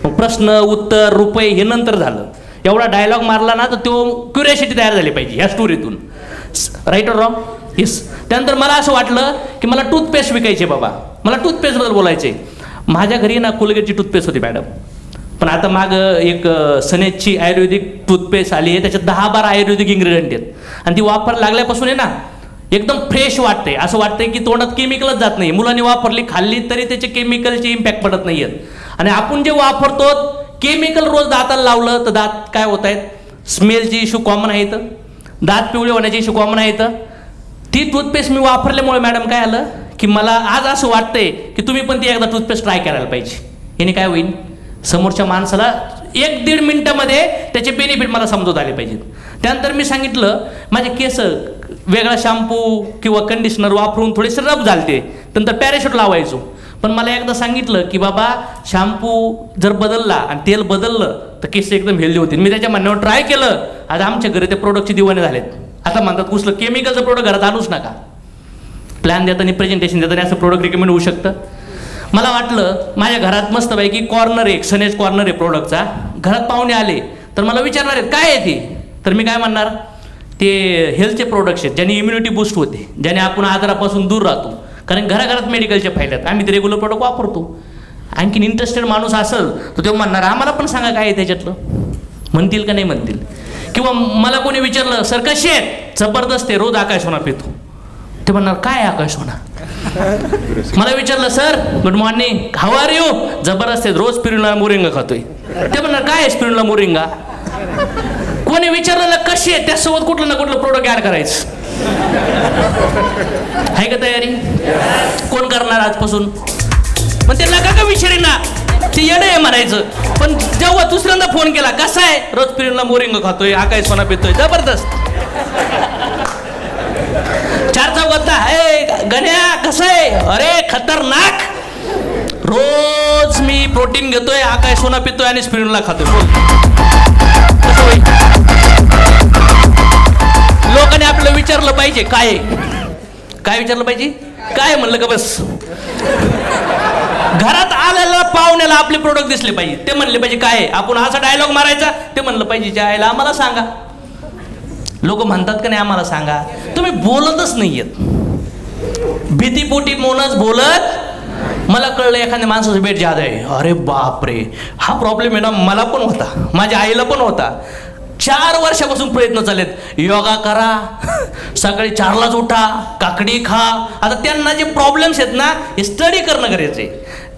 मग प्रश्न उत्तर रुपये हे नंतर झालं. एवढा डायलॉग मारला ना तर तो क्युरिओसिटी तयार झाली पाहिजे ह्या स्टोरीतून, राईट ऑर रॉंग? येस. त्यानंतर मला असं वाटलं की मला टूथपेस्ट विकायचे बाबा, मला टूथपेस्टबद्दल बोलायचे. माझ्या घरी ना कोलगेटची टूथपेस्ट होती मॅडम, पण आता मागं एक सनेजची आयुर्वेदिक टूथपेस्ट आली आहे, त्याच्यात 10-12 आयुर्वेदिक इन्ग्रेडियंट आहेत, आणि ती वापर लागल्यापासून आहे ना एकदम फ्रेश वाटते. असं वाटतंय की तोंडात केमिकलच जात नाही. मुलांनी वापरली, खाल्ली तरी त्याचे केमिकलचे इम्पॅक्ट पडत नाही आहेत. आणि आपण जे वापरतो केमिकल रोज दाताला लावलं तर दात काय होत आहेत, स्मेलचे इश्यू कॉमन आहेत, दात पिवळे होण्याचे इश्यू कॉमन आहेत. ती टूथपेस्ट मी वापरल्यामुळे मॅडम काय आलं की मला आज असं वाटतंय की तुम्ही पण ती एकदा टूथपेस्ट ट्राय करायला पाहिजे. याने काय होईल, समोरच्या माणसाला 1-1.5 मिनिटामध्ये त्याचे बेनिफिट मला समजत आले पाहिजेत. त्यानंतर मी सांगितलं माझे केस वेगळा शॅम्पू किंवा कंडिशनर वापरून थोडेसे रब झालते, नंतर पॅराशूट लावायचो. पण मला एकदा सांगितलं की बाबा शॅम्पू जर बदलला आणि तेल बदललं तर केस एकदम हेल्दी होतील. मी त्याच्या म्हणण्यावर ट्राय केलं. आज आमच्या घरी ते प्रोडक्टचे दिवाने झालेत. आता म्हणतात कुठलं केमिकलचं प्रोडक्ट घरात आणूच नका. प्लॅन देताना, प्रेझेंटेशन देताना असं प्रोडक्ट रिकमेंड होऊ शकतं. मला वाटलं माझ्या घरात मस्तपैकी कॉर्नर आहे, सनेज कॉर्नर आहे प्रोडक्टचा, घरात पाहुणे आले तर मला विचारणार आहेत काय आहे ते, तर मी काय म्हणणार ते हेल्थचे प्रोडक्ट्स आहेत ज्याने इम्युनिटी बूस्ट होते, ज्याने आपण आजारापासून दूर राहतो. कारण घराघरात मेडिकलचे फायदे आहेत, आम्ही ते रेग्युलर प्रोडक्ट वापरतो. आणखीन इंटरेस्टेड माणूस असेल तर तो म्हणणार आम्हाला पण सांगा काय आहे त्याच्यातलं, म्हणतील का नाही म्हणतील. किंवा मला कोणी विचारलं सर कशी आहेत, जबरदस्त आहे, रोज आकाशवाणा पितो. ते म्हणणार काय आहे आकाशवाणा. मला विचारलं sir good morning how are you, जबरदस्त आहे, रोज स्पिरुलिना मोरिंगा खातोय. ते म्हणणार काय आहे स्पिरुलिना मोरिंगा. कोणी विचारलं ना कशी आहे, त्यासोबत कुठलं ना कुठलं प्रोडक्ट ऍड करायचं. आहे का तयारी, कोण करणार आजपासून. पण ते नका का विचारेना, ते येणं आहे म्हणायचं. पण जेव्हा दुसऱ्यांदा फोन केला कसा आहे, रोज स्पिरुलिना मोरिंगा खातोय, आकाशवाणा पितोय, जबरदस्त. चार चौघात आहे गण्या कसं आहे, अरे खतरनाक, रोज मी प्रोटीन घेतोय, आकाशवाणा पितोय आणि स्पिरुलिना खातोय. कसं होईल. लोकांनी आपल्याला विचारलं पाहिजे काय काय विचारलं पाहिजे, काय म्हणलं का बस. घरात आलेला पाहुण्याला आपले प्रोडक्ट दिसले पाहिजे, ते म्हणले पाहिजे काय. आपण असा डायलॉग मारायचा, ते म्हणलं पाहिजे ज्या आईला आम्हाला सांगा. लोक म्हणतात का नाही आम्हाला सांगा, तुम्ही बोलतच नाहीयेत. भीतीपोटी मोनच बोलत. मला कळलं एखाद्या माणसाचं वेट जादा आहे, अरे बापरे हा प्रॉब्लेम आहे ना, मला पण होता, माझ्या आईला पण होता. 4 वर्षापासून प्रयत्न चालेत, योगा करा, सकाळी 4लाच उठा, काकडी खा. आता त्यांना जे प्रॉब्लेम्स आहेत ना हे स्टडी करणं गरजेचं आहे.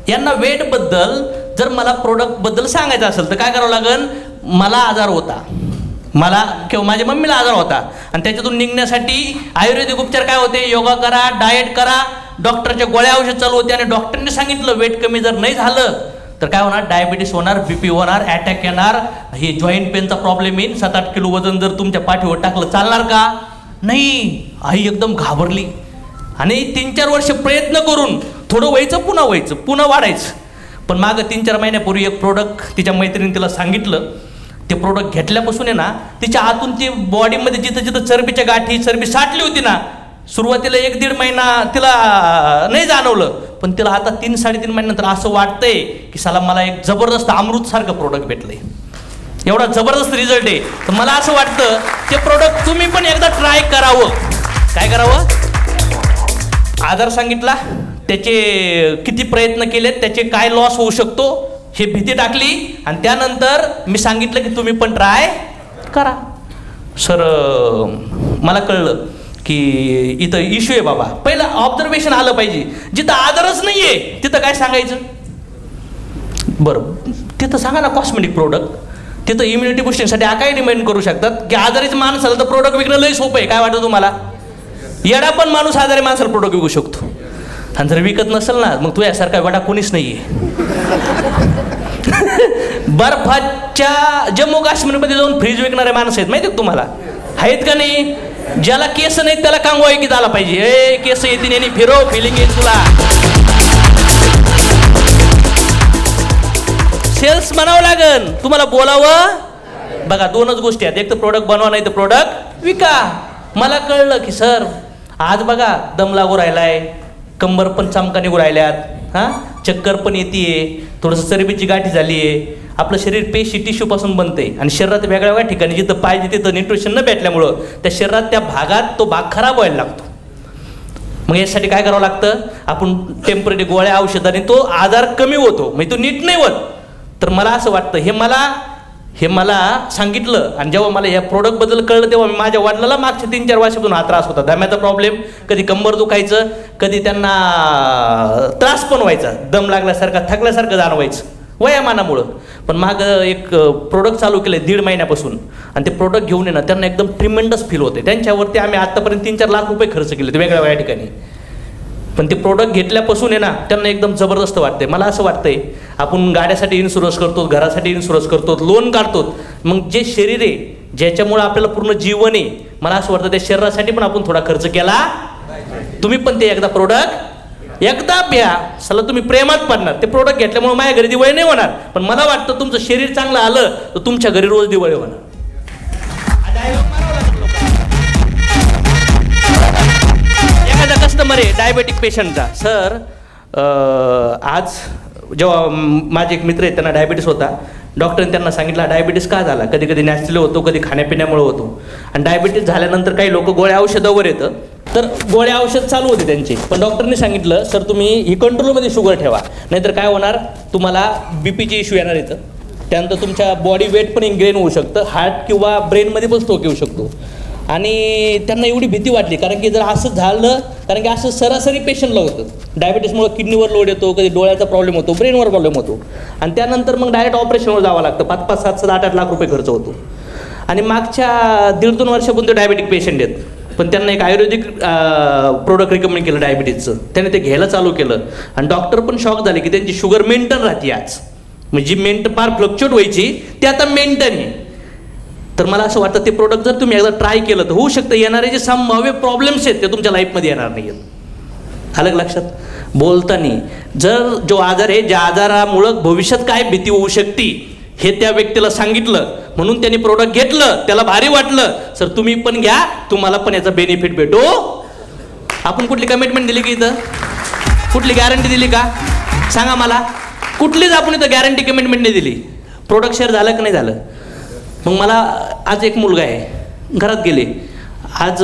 यांना वेट बद्दल जर मला प्रोडक्ट बद्दल सांगायचं असेल तर काय करावं लागेल. मला आजार होता, मला किंवा माझ्या मम्मीला आजार होता, आणि त्याच्यातून निघण्यासाठी आयुर्वेदिक उपचार काय होते, योगा करा, डाएट करा, डॉक्टरच्या गोळ्या औषध चालू होते. आणि डॉक्टरने सांगितलं वेट कमी जर नाही झालं तर काय होणार, डायबिटीस होणार, बीपी होणार, अटॅक येणार, हे जॉईंट पेनचा प्रॉब्लेम येईल. 7-8 किलो वजन जर तुमच्या पाठीवर टाकलं चालणार का नाही. आई एकदम घाबरली आणि 3-4 वर्ष प्रयत्न करून थोडं व्हायचं, पुन्हा व्हायचं, पुन्हा वाढायचं. पण मागं 3-4 महिन्यापूर्वी एक प्रोडक्ट तिच्या मैत्रिणी तिला सांगितलं. ते प्रोडक्ट घेतल्यापासून आहे ना तिच्या आतून ती बॉडीमध्ये जिथं जिथं चरबीच्या गाठी, चरबी साठली होती ना, सुरुवातीला 1-1.5 महिना तिला नाही जाणवलं, पण तिला आता 3-3.5 महिन्यानंतर असं वाटतंय की साला मला एक जबरदस्त अमृतसारखं प्रोडक्ट भेटलंय. एवढा जबरदस्त रिझल्ट आहे. तर मला असं वाटतं ते प्रोडक्ट तुम्ही पण एकदा ट्राय करावं. काय करावं, आजार सांगितला, त्याचे किती प्रयत्न केलेत, त्याचे काय लॉस होऊ शकतो हे भीती टाकली, आणि त्यानंतर मी सांगितलं की तुम्ही पण ट्राय करा. सर मला कळलं की इथं इश्यू आहे बाबा. पहिलं ऑब्झर्वेशन आलं पाहिजे. जिथं आजारच नाही आहे तिथं काय सांगायचं, बरं तिथं सांगा ना कॉस्मेटिक प्रोडक्ट. तिथं इम्युनिटी बुस्टिंगसाठी काय रिमाइंड करू शकतात की आजारीचं माणूस आलं तर प्रोडक्ट विकणं लई सोपं आहे. काय वाटतं तुम्हाला, येडा पण माणूस आजारी माणसाला प्रोडक्ट विकू शकतो. आणि जर विकत नसेल ना मग तुझ्यासारखा वेडा कोणीच नाही आहे. बर्फाच्या जम्मू काश्मीरमध्ये जाऊन फ्रीज विकणारे माणसं आहेत माहिती तुम्हाला, आहेत का नाही. ज्याला केस नाहीत त्याला कांगवा की झाला पाहिजे, ए केस येतील यांनी फिरव, फिलिंग येईल तुला. सेल्स म्हणावं लागन, तुम्हाला बोलावं. बघा 2च गोष्टी आहेत, एक तर प्रोडक्ट बनवा नाही तर प्रोडक्ट विका. मला कळलं की सर आज बघा दम लागू राहिलाय, कंबर पण चमका निघू राहिल्यात, हां चक्कर पण येते, थोडंसं चरबीची गाठी झाली आहे. आपलं शरीर पेशी टिश्यूपासून बनते आणि शरीरात वेगळ्या वेगळ्या ठिकाणी जिथं पाहिजे तिथं न्यूट्रिशन न भेटल्यामुळं त्या शरीरात त्या भागात तो भाग खराब व्हायला लागतो. मग यासाठी काय करावं लागतं, आपण टेम्पररी गोळ्या औषधाने तो आजार कमी होतो, म्हणजे तो नीट नाही होत. तर मला असं वाटतं हे मला सांगितलं, आणि जेव्हा मला या प्रोडक्टबद्दल कळलं तेव्हा मी माझ्या वडिलाला मागच्या 3-4 वर्षातून हा त्रास होता, दम्याचा प्रॉब्लेम, कधी कंबर दुखायचं, कधी त्यांना त्रास पण व्हायचा, दम लागल्यासारखा थकल्यासारखं जाणवायचं वयामानामुळं. पण मागं एक प्रोडक्ट चालू केलं 1.5 महिन्यापासून, आणि ते प्रोडक्ट घेऊन येणं त्यांना एकदम ट्रिमेंडस फील होते. त्यांच्यावरती आम्ही आत्तापर्यंत 3-4 लाख रुपये खर्च केले ते वेगळ्या वेगळ्या ठिकाणी. पण ते प्रोडक्ट घेतल्यापासून आहे ना त्यांना एकदम जबरदस्त वाटते. मला असं वाटतंय आपण गाड्यासाठी इन्शुरन्स करतो, घरासाठी इन्शुरन्स करतो, लोन काढतो, मग जे शरीर आहे ज्याच्यामुळं आपल्याला पूर्ण जीवन आहे, मला असं वाटतं त्या शरीरासाठी पण आपण थोडा खर्च केला. तुम्ही पण ते एकदा प्रोडक्ट एकदा प्या, सला तुम्ही प्रेमात पडणार. ते प्रोडक्ट घेतल्यामुळे माझ्या घरी दिवाळी नाही होणार, पण मला वाटतं तुमचं शरीर चांगलं आलं तर तुमच्या घरी रोज दिवाळी होणार. एखादा कस्टमर आहे डायबेटिक पेशंटचा, सर आज जेव्हा माझे एक मित्र आहेत त्यांना डायबिटीस होता, डॉक्टरने त्यांना सांगितलं डायबिटीस का झाला, कधी कधी नॅचरली होतो, कधी खाण्यापिण्यामुळे होतो. आणि डायबिटीस झाल्यानंतर काही लोक गोळ्या औषधावर येतं, तर गोळ्या औषध चालू होते त्यांची, पण डॉक्टरने सांगितलं सर तुम्ही ही कंट्रोलमध्ये शुगर ठेवा, नाहीतर काय होणार तुम्हाला बीपीची इश्यू येणार येतं, त्यानंतर तुमच्या बॉडी वेट पण इन्ग्रेन होऊ शकतं, हार्ट किंवा ब्रेनमध्ये पण स्ट्रोक येऊ शकतो. आणि त्यांना एवढी भीती वाटली, कारण की जर असं झालं, कारण की असं सरासरी पेशंटला होतं, डायबिटीसमुळे किडनीवर लोड येतो, कधी डोळ्याचा प्रॉब्लेम होतो, ब्रेनवर प्रॉब्लेम होतो, आणि त्यानंतर मग डायरेक्ट ऑपरेशनवर जावं लागतं, 5-5, 7-7, 8-8 लाख रुपये खर्च होतो. आणि मागच्या 1.5-2 वर्षापूर्वी ते डायबिटिक पेशंट आहेत, पण त्यांना एक आयुर्वेदिक प्रोडक्ट रिकमेंड केलं डायबिटीजचं, त्याने ते घ्यायला चालू केलं, आणि डॉक्टर पण शॉक झाले की त्यांची शुगर मेंटेन राहते आज, म्हणजे फार फ्लक्च्युएट व्हायची ते आता मेंटेन आहे. तर मला असं वाटतं ते प्रोडक्ट जर तुम्ही एकदा ट्राय केलं तर होऊ शकतं येणारे जे संभाव्य प्रॉब्लेम्स आहेत ते तुमच्या लाईफमध्ये येणार नाही आहेत. आलं लक्षात? बोलताना जर जो आजार आहे, ज्या आजारामुळं भविष्यात काय भीती होऊ शकते हे त्या व्यक्तीला सांगितलं, म्हणून त्यांनी प्रोडक्ट घेतलं, त्याला भारी वाटलं, सर तुम्ही पण घ्या, तुम्हाला पण याचा बेनिफिट भेटो. आपण कुठली कमिटमेंट दिली की इथं, कुठली गॅरंटी दिली का सांगा मला, कुठलीच आपण इथं गॅरंटी कमिटमेंट नाही दिली. प्रोडक्ट शेअर झालं की नाही झालं? मग मला आज एक मुलगा आहे, घरात गेले, आज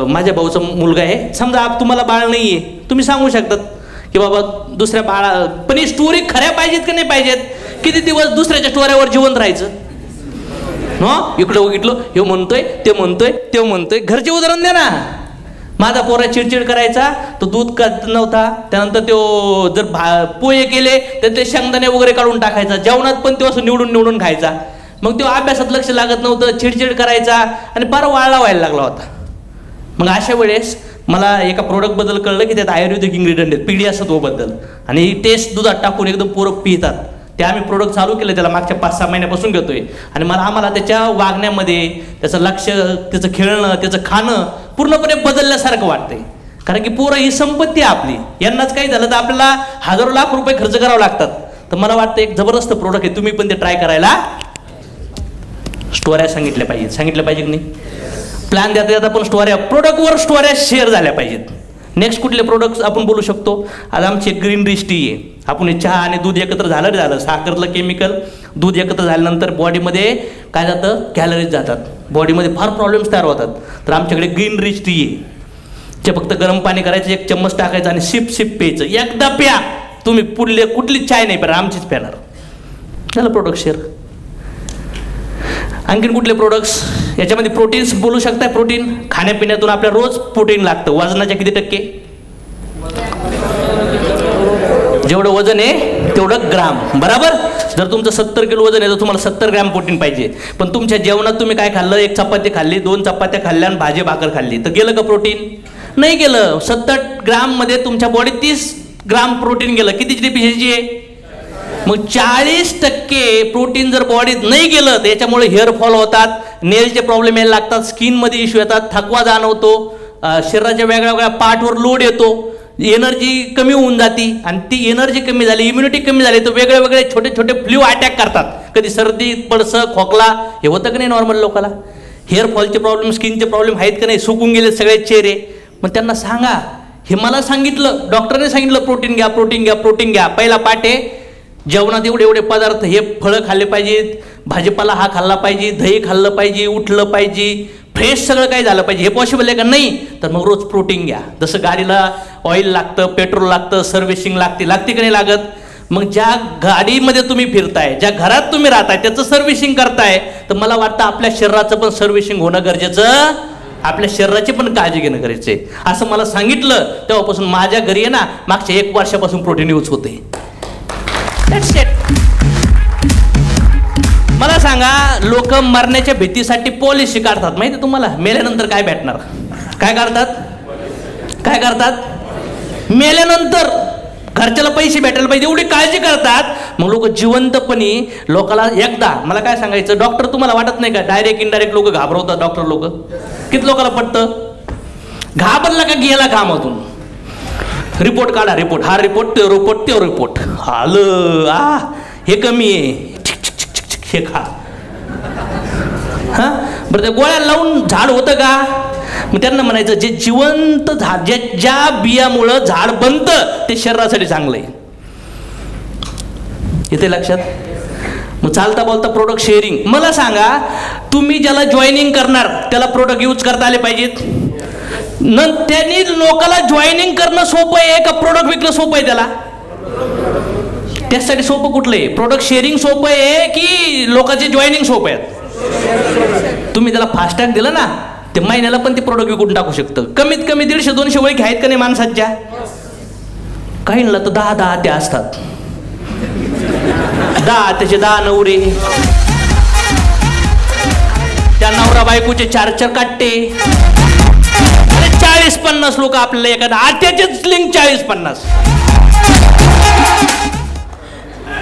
माझ्या भाऊचा मुलगा आहे, समजा तुम्हाला बाळ नाही आहे, तुम्ही सांगू शकतात की बाबा दुसऱ्या बाळा, पण ही स्टोरी खऱ्या पाहिजेत की नाही पाहिजेत? किती दिवस दुसऱ्याच्या स्टोऱ्यावर जिवंत राहायचं? इकडं बघितलं, हे म्हणतोय, ते म्हणतोय, ते म्हणतोय, घरचे उदाहरण द्या ना. माझा पोरा चिडचिड करायचा, तो दूध का नव्हता, त्यानंतर तो जर पोहे केले तर ते शेंगदाणे वगैरे काढून टाकायचा, जेवणात पण तो असं निवडून खायचा, मग तो अभ्यासात लक्ष लागत नव्हतं, चिडचिड करायचा आणि फार वाळला व्हायला लागला होता. मग अशा वेळेस मला एका प्रोडक्टबद्दल कळलं की त्यात आयुर्वेदिक इन्ग्रेडियंट आहेत, पीडियासत्वबद्दल, आणि ही टेस्ट दुधात टाकून एकदम पोरं पितात. ते आम्ही प्रोडक्ट चालू केलं, त्याला मागच्या 5-6 महिन्यापासून घेतोय, आणि आम्हाला त्याच्या वागण्यामध्ये, त्याचं लक्ष, त्याचं खेळणं, त्याचं खाणं पूर्णपणे बदलल्यासारखं वाटतंय. कारण की पोरं ही संपत्ती आहे आपली, यांनाच काही झालं तर आपल्याला हजारो लाख रुपये खर्च करावे लागतात. तर मला वाटतं एक जबरदस्त प्रोडक्ट आहे, तुम्ही पण ते ट्राय करायला. स्टोऱ्या सांगितल्या पाहिजे की नाही? प्लॅन देता देता पण स्टोऱ्या, प्रोडक्टवर स्टोऱ्या शेअर झाल्या पाहिजेत. नेक्स्ट कुठले प्रोडक्ट्स आपण बोलू शकतो? आज आमची एक ग्रीन रिच टी आहे, आपण चहा आणि दूध एकत्र झालं, साखरलं केमिकल, दूध एकत्र झाल्यानंतर बॉडीमध्ये काय जातं, कॅलरीज जातात, बॉडीमध्ये फार प्रॉब्लेम्स तयार होतात. तर आमच्याकडे ग्रीन रिच टी आहे, ते फक्त गरम पाणी करायचं, 1 चम्मच टाकायचं आणि सिप प्यायचं, एकदा प्या तुम्ही, पुढले कुठलीच चाय नाही प्यार, आमचीच प्याणार. झालं प्रोडक्ट शेअर. आणखीन कुठले प्रोडक्ट्स याच्यामध्ये? प्रोटीन्स बोलू शकताय. प्रोटीन खाण्यापिण्यातून आपल्याला रोज प्रोटीन लागतं. वजनाच्या किती टक्के? जेवढं वजन आहे तेवढं ग्राम, बरोबर. जर तुमचं 70 किलो वजन आहे तर तुम्हाला 70 ग्रॅम प्रोटीन पाहिजे. पण तुमच्या जेवणात तुम्ही काय खाल्लं? 1 चपाती खाल्ली, 2 चपात्या खाल्ल्या आणि भाजी भाकर खाल्ली, तर गेलं का प्रोटीन? नाही गेलं. 70 ग्राममध्ये तुमच्या बॉडीत 30 ग्राम प्रोटीन गेलं. कितीची डेफिशियन्सी आहे? मग 40% प्रोटीन जर बॉडीत नाही गेलं तर याच्यामुळे हेअरफॉल होतात, नेलचे प्रॉब्लेम यायला लागतात, स्किनमध्ये इश्यू येतात, थकवा जाणवतो, शरीराच्या वेगळ्या वेगळ्या पार्टवर लोड येतो, एनर्जी कमी होऊन जाती, आणि ती एनर्जी कमी झाली, इम्युनिटी कमी झाली तर वेगळे वेगळे छोटे छोटे फ्ल्यू अटॅक करतात. कधी सर्दी, पडसं, खोकला हे होतं का नाही नॉर्मल लोकाला? हेअरफॉलचे प्रॉब्लेम, स्किनचे प्रॉब्लेम आहेत का नाही? सुकून गेले सगळे चेहरे. मग त्यांना सांगा, हे मला सांगितलं, डॉक्टरने सांगितलं प्रोटीन घ्या, प्रोटीन घ्या, प्रोटीन घ्या. पहिला पाठ आहे जेवणात एवढे एवढे पदार्थ, हे फळं खाल्ले पाहिजेत, भाजीपाला हा खाल्ला पाहिजे, दही खाल्लं पाहिजे, उठलं पाहिजे, फ्रेश सगळं काही झालं पाहिजे. हे पॉसिबल आहे का? नाही. तर मग रोज प्रोटीन घ्या. जसं गाडीला ऑइल लागतं, पेट्रोल लागतं, सर्व्हिसिंग लागते की नाही लागत? मग ज्या गाडीमध्ये तुम्ही फिरताय, ज्या घरात तुम्ही राहताय त्याचं सर्व्हिसिंग करताय, तर मला वाटतं आपल्या शरीराचं पण सर्व्हिसिंग होणं गरजेचं, आपल्या शरीराची पण काळजी घेणं गरजेचं आहे. असं मला सांगितलं तेव्हापासून माझ्या घरी आहे ना, मागच्या 1 वर्षापासून प्रोटीन यूज होते. मला सांगा, लोक मरण्याच्या भीतीसाठी पॉलिसी काढतात, माहिती तुम्हाला? मेल्यानंतर काय भेटणार? काय करतात? मेल्यानंतर घरच्याला पैसे भेटायला पाहिजे एवढी काळजी करतात. मग लोक जिवंतपणी लोकाला एकदा, मला काय सांगायचं, डॉक्टर तुम्हाला वाटत नाही का डायरेक्ट इनडायरेक्ट लोक घाबरवतात? डॉक्टर लोक किती लोकांना पटतं? घाबरला का गेला कामातून, रिपोर्ट काढा, रिपोर्ट, हा रिपोर्ट, ते रिपोर्ट, ते रिपोर्ट, आलं हे कमी आहे, हे खा. हा बरं, त्या गोळ्या लावून झाड होतं का? मग त्यांना म्हणायचं जे जिवंत झाड, ज्या बियामुळं झाड बनतं ते शरीरासाठी चांगलं आहे. इथे लक्षात. मग चालता बोलता प्रोडक्ट शेअरिंग. मला सांगा, तुम्ही ज्याला जॉईनिंग करणार त्याला प्रोडक्ट यूज करता आले पाहिजेत. त्यांनी लोकांना जॉईनिंग करणं सोपं आहे का प्रोडक्ट विकणं सोपं आहे? त्याला त्यासाठी सोपं कुठलं आहे? प्रोडक्ट शेअरिंग सोपं आहे की लोकांचे जॉईनिंग सोपं आहेत? तुम्ही त्याला फास्टॅग दिलं ना, ते महिन्याला पण ते प्रोडक्ट विकून टाकू शकतं. कमीत कमी 150-200 ओळखी आहेत का नाही माणसाच्या? काहींना तर 10 त्या असतात. 10 त्याचे 10 नवरे, त्या नवरा बायकोचे 4 काटते. 40-50 लोक आपल्याला एखादा आत्याचेच लिंक 40-50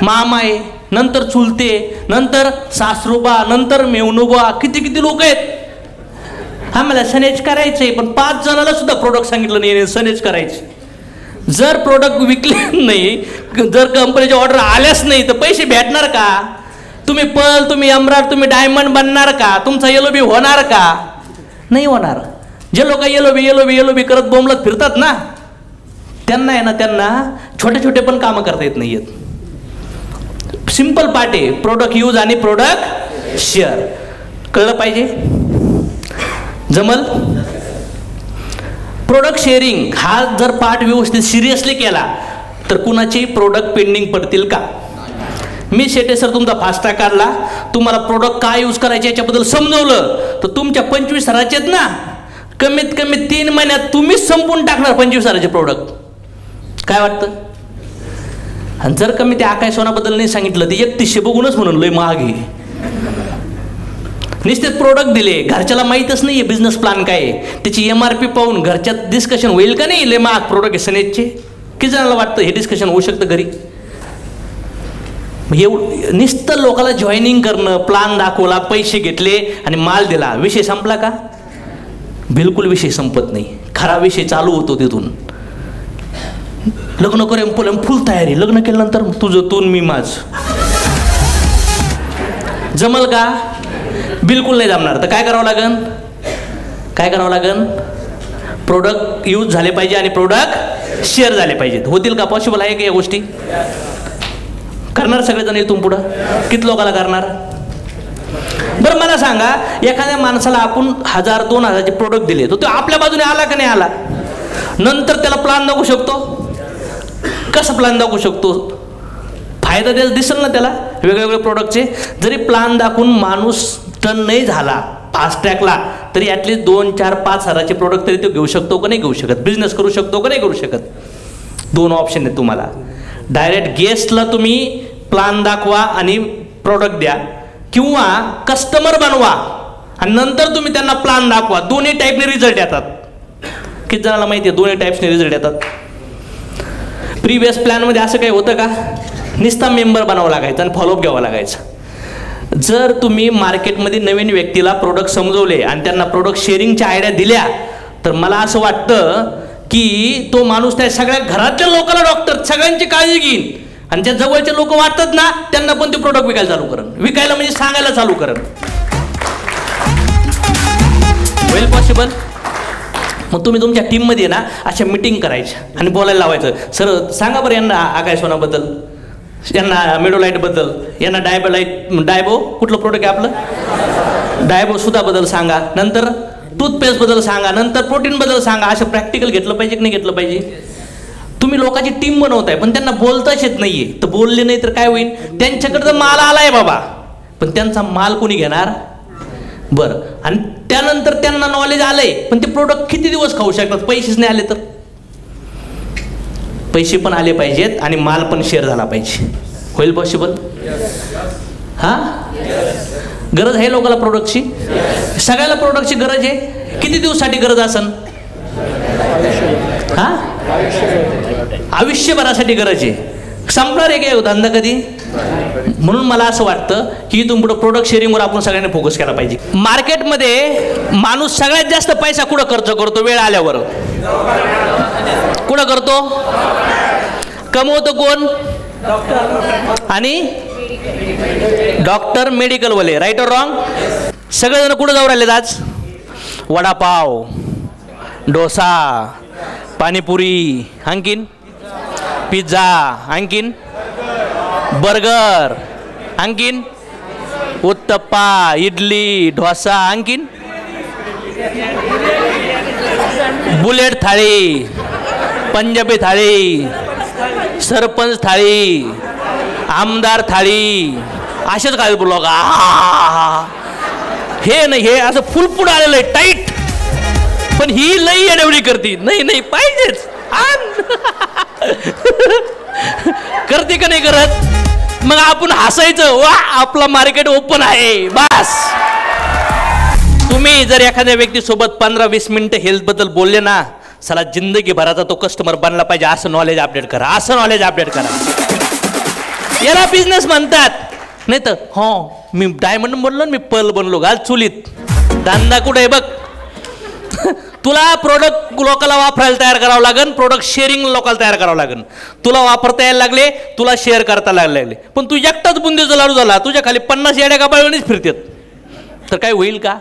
मामा आहे, नंतर चुलते, नंतर सासरोबा, नंतर मेवणोबा, किती लोक आहेत. आम्हाला सनेज करायचंय, पण 5 जणांना सुद्धा प्रोडक्ट सांगितलं नाही सनेज करायचे. जर प्रोडक्ट विकले नाही, जर कंपनीच्या ऑर्डर आल्याच नाही तर पैसे भेटणार का? तुम्ही पर्ल, तुम्ही एमराल्ड, तुम्ही डायमंड बनणार का? तुमचा LOB होणार का? नाही होणार. जे लोक LOB करत बोंबलत फिरतात ना, त्यांना आहे ना, त्यांना छोटे पण कामं करता येत नाही आहेत. सिंपल पार्ट आहे, प्रोडक्ट यूज आणि प्रोडक्ट शेअर. कळलं पाहिजे? जमल? प्रोडक्ट शेअरिंग हा जर पार्ट व्यवस्थित सिरियसली केला तर कुणाची प्रोडक्ट पेंडिंग पडतील का? मी शेटे सर तुमचा फास्टॅग काढला, तुम्हाला प्रोडक्ट काय यूज करायचे याच्याबद्दल समजवलं, तर तुमच्या 25 हजाराचे आहेत ना, कमीत कमी 3 महिन्यात तुम्हीच संपून टाकणार 25 हजाराचे प्रोडक्ट. काय वाटतं? आणि जर कमी त्या आकाश सोनाबद्दल नाही सांगितलं, ते 3100 बघूनच म्हणून लय महाग आहे. निश्चित प्रोडक्ट दिले, घरच्याला माहीतच नाही आहे बिझनेस प्लॅन काय आहे, त्याची MRP पाहून घरच्यात डिस्कशन होईल का नाही? लय महाग प्रोडक्ट आहे सनेजचे. किती जणांना वाटतं हे डिस्कशन होऊ शकतं घरी? नुसतं लोकांना जॉईनिंग करणं, प्लॅन दाखवला, पैसे घेतले आणि माल दिला, विषय संपला का? बिलकुल विषय संपत नाही. खरा विषय चालू होतो तिथून. लग्न करेन फुल तयारी, लग्न केल्यानंतर तुझं तू मी माझ. जमल का? बिलकुल नाही जमणार. तर काय करावं लागेल? प्रोडक्ट यूज झाले पाहिजे आणि प्रोडक्ट शेअर झाले पाहिजेत. होतील का? पॉसिबल आहे का या गोष्टी? करणार सगळेजण इथून पुढं? किती लोकांना करणार? बरं मला सांगा, एखाद्या माणसाला आपण 1000-2000चे प्रोडक्ट दिले, तो आपल्या बाजूने आला का नाही आला? नंतर त्याला प्लॅन दाखवू शकतो. कसं प्लॅन दाखवू शकतो? फायदा दिसेल ना त्याला वेगवेगळे प्रोडक्टचे. जरी प्लॅन दाखवून माणूस टन नाही झाला फास्टॅगला, तरी ॲटलीस्ट 2, 4, 5 हजाराचे प्रोडक्ट तरी तो घेऊ शकतो का नाही घेऊ शकत? बिझनेस करू शकतो का नाही करू शकत? 2 ऑप्शन आहेत तुम्हाला. डायरेक्ट गेस्टला तुम्ही प्लॅन दाखवा आणि प्रोडक्ट द्या, किंवा कस्टमर बनवा आणि नंतर तुम्ही त्यांना प्लॅन दाखवा. दोन्ही टाईपने रिझल्ट येतात. किती जणांना माहिती आहे दोन्ही टाईप्सने रिझल्ट येतात? प्रिव्हियस प्लॅनमध्ये असं काही होतं का? नुसता मेंबर बनावं लागायचं आणि फॉलोअप घ्यावं लागायचं. जर तुम्ही मार्केटमध्ये नवीन व्यक्तीला प्रोडक्ट समजवले आणि त्यांना प्रोडक्ट शेअरिंगच्या आयडिया दिल्या, तर मला असं वाटतं की तो माणूस त्या सगळ्या घरातल्या लोकांना डॉक्टर सगळ्यांची काळजी घेईन आणि ज्या जवळचे लोक वाटतात ना त्यांना पण ते प्रोडक्ट विकायला चालू करेन. विकायला म्हणजे सांगायला चालू करेन. वेल पॉसिबल. मग तुम्ही तुमच्या टीममध्ये ना अशा मिटिंग करायच्या आणि बोलायला लावायचं, सर सांगा बरं यांना आकाशवाणाबद्दल, यांना मेडोलाईटबद्दल, यांना डायबो कुठलं प्रोडक्ट आहे आपलं डायबो सुधाबद्दल सांगा, नंतर टूथपेस्टबद्दल सांगा, नंतर प्रोटीनबद्दल सांगा. असं प्रॅक्टिकल घेतलं पाहिजे की नाही घेतलं पाहिजे? तुम्ही लोकांची टीम बनवताय पण त्यांना बोलताच येत नाहीये, तर बोलले नाही तर काय होईल? त्यांच्याकडे तर माल आलाय बाबा, पण त्यांचा माल कोणी घेणार? बरं, आणि त्यानंतर त्यांना नॉलेज आलंय पण ते प्रोडक्ट किती दिवस खाऊ शकतात? पैसेच नाही आले तर? पैसे पण आले पाहिजेत आणि माल पण शेअर झाला पाहिजे. होईल पॉसिबल? हा, गरज आहे लोकांना प्रोडक्टची? सगळ्याला प्रोडक्टची गरज आहे. किती दिवसासाठी गरज असन? हा, आयुष्यभरासाठी गरज आहे. संपणार आहे का धंदा कधी? म्हणून मला असं वाटतं की इथून पुढे प्रोडक्ट शेअरिंगवर आपण सगळ्यांनी फोकस केला पाहिजे. मार्केटमध्ये माणूस सगळ्यात जास्त पैसा कुठं खर्च करतो? वेळ आल्यावर. कुठं करतो? कमवतो कोण? आणि डॉक्टर, मेडिकलवाले. राईट और रॉंग? सगळेजण कुठं जाऊ राहिलेत आज? वडापाव, डोसा, पाणीपुरी, आणखीन पिझ्झा, आणखीन बर्गर, आणखीन उत्तप्पा, इडली, डोसा, आणखीन बुलेट थाळी, पंजाबी थाळी, सरपंच थाळी, आमदार थाळी, असेच काय बोललो का? हे नाही, हे असं फुलफुड आलेलं आहे टाईट, पण ही लई अडवणी करते. नाही नाही पाहिजेच करते का नाही करत? मग आपण हसायचं, वा आपला मार्केट ओपन आहे बस. तुम्ही जर एखाद्या व्यक्तीसोबत 15-20 मिनिटं हेल्थ बद्दल बोलले ना, साला जिंदगी भराचा तो कस्टमर बनला पाहिजे. असं नॉलेज अपडेट करा, असं नॉलेज अपडेट करा. याला बिझनेस म्हणतात. नाही तर हो मी डायमंड बनलो, मी पर्ल बनलो, घाल चुलीत. धंदा कुठे आहे बघ. तुला प्रोडक्ट लोकांना वापरायला तयार करावं लागेल, प्रोडक्ट शेअरिंग लोकांना तयार करावं लागेल. तुला वापरता यायला लागले, तुला शेअर करता लागले, पण तू एकटाच बुंदीचा लाडू झाला, तुझ्या खाली 50 येड्या गाबाळीनेच फिरतात, तर काय होईल का?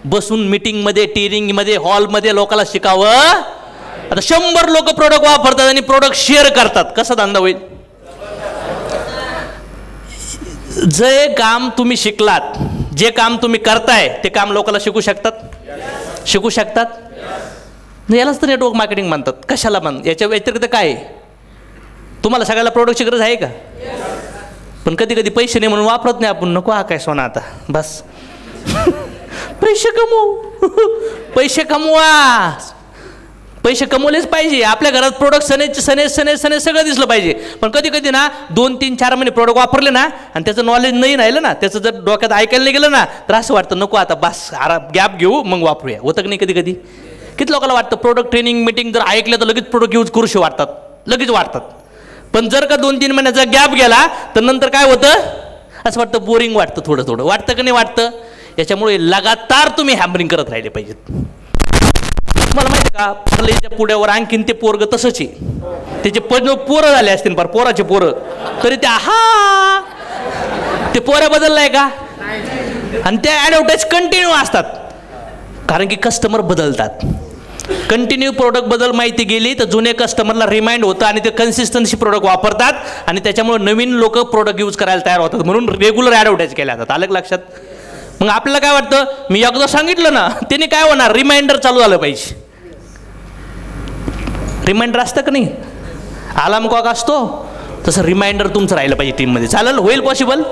बसून मीटिंगमध्ये, टीरिंगमध्ये, हॉलमध्ये लोकांना शिकावं. आता 100 लोक प्रोडक्ट वापरतात आणि प्रोडक्ट शेअर करतात, कसा धंदा होईल? जे काम तुम्ही शिकलात, जे काम तुम्ही करताय, ते काम लोकांना शिकू शकतात, शिकू शकतात. यालाच तर नेटवर्क मार्केटिंग म्हणतात. कशाला म्हण? याच्या व्यतिरिक्त काय? तुम्हाला सगळ्याला प्रोडक्टची गरज आहे का? पण कधी कधी पैसे नाही म्हणून वापरत नाही आपण. नको हा काय सोना आता बस. पैसे कमवू, पैसे कमवा, पैसे कमवलेच पाहिजे. आपल्या घरात प्रोडक्ट सनेज सगळं दिसलं पाहिजे. पण कधी कधी ना 2-3-4 महिने प्रोडक्ट वापरले ना आणि त्याचं नॉलेज नाही राहिलं ना, त्याचं जर डोक्यात ऐकायला नाही गेलं ना, तर असं वाटतं नको आता बस, गॅप घेऊ मग वापरूया. होतं की नाही कधी कधी? किती लोकांना वाटतं प्रोडक्ट ट्रेनिंग मीटिंग जर ऐकलं तर लगेच प्रोडक्ट यूज करूशी वाटतात, लगेच वाटतात. पण जर का 2-3 महिन्याचा गॅप गेला तर नंतर काय होतं? असं वाटतं बोरिंग वाटतं, थोडं थोडं वाटतं की नाही वाटतं? याच्यामुळे लगातार तुम्ही हॅमरिंग करत राहिले पाहिजेत. मला माहिती का, फरलेच्या पुढ्यावर आणखीन ते पोरग तसंच आहे. त्याचे पोरं झाले असतील, फार पोराचे पोरं, तरी ते हा ते पोरं बदललाय का? आणि त्या ॲडव्हर्टाईज कंटिन्यू असतात, कारण की कस्टमर बदलतात. कंटिन्यू प्रोडक्ट बद्दल माहिती गेली तर जुने कस्टमरला रिमाइंड होतं आणि ते कन्सिस्टन्सी प्रोडक्ट वापरतात आणि त्याच्यामुळे नवीन लोक प्रोडक्ट यूज करायला तयार होतात. म्हणून रेग्युलर ॲडव्हर्टाईज केल्या जातात. आलं लक्षात? मग आपल्याला काय वाटतं, मी एकदा सांगितलं ना, त्याने काय होणार? रिमाइंडर चालू झालं पाहिजे. रिमाइंडर असतं का नाही? अलार्म क्लॉक असतो तसं रिमाइंडर तुमचं राहिलं पाहिजे टीममध्ये. चालेल? होईल पॉसिबल?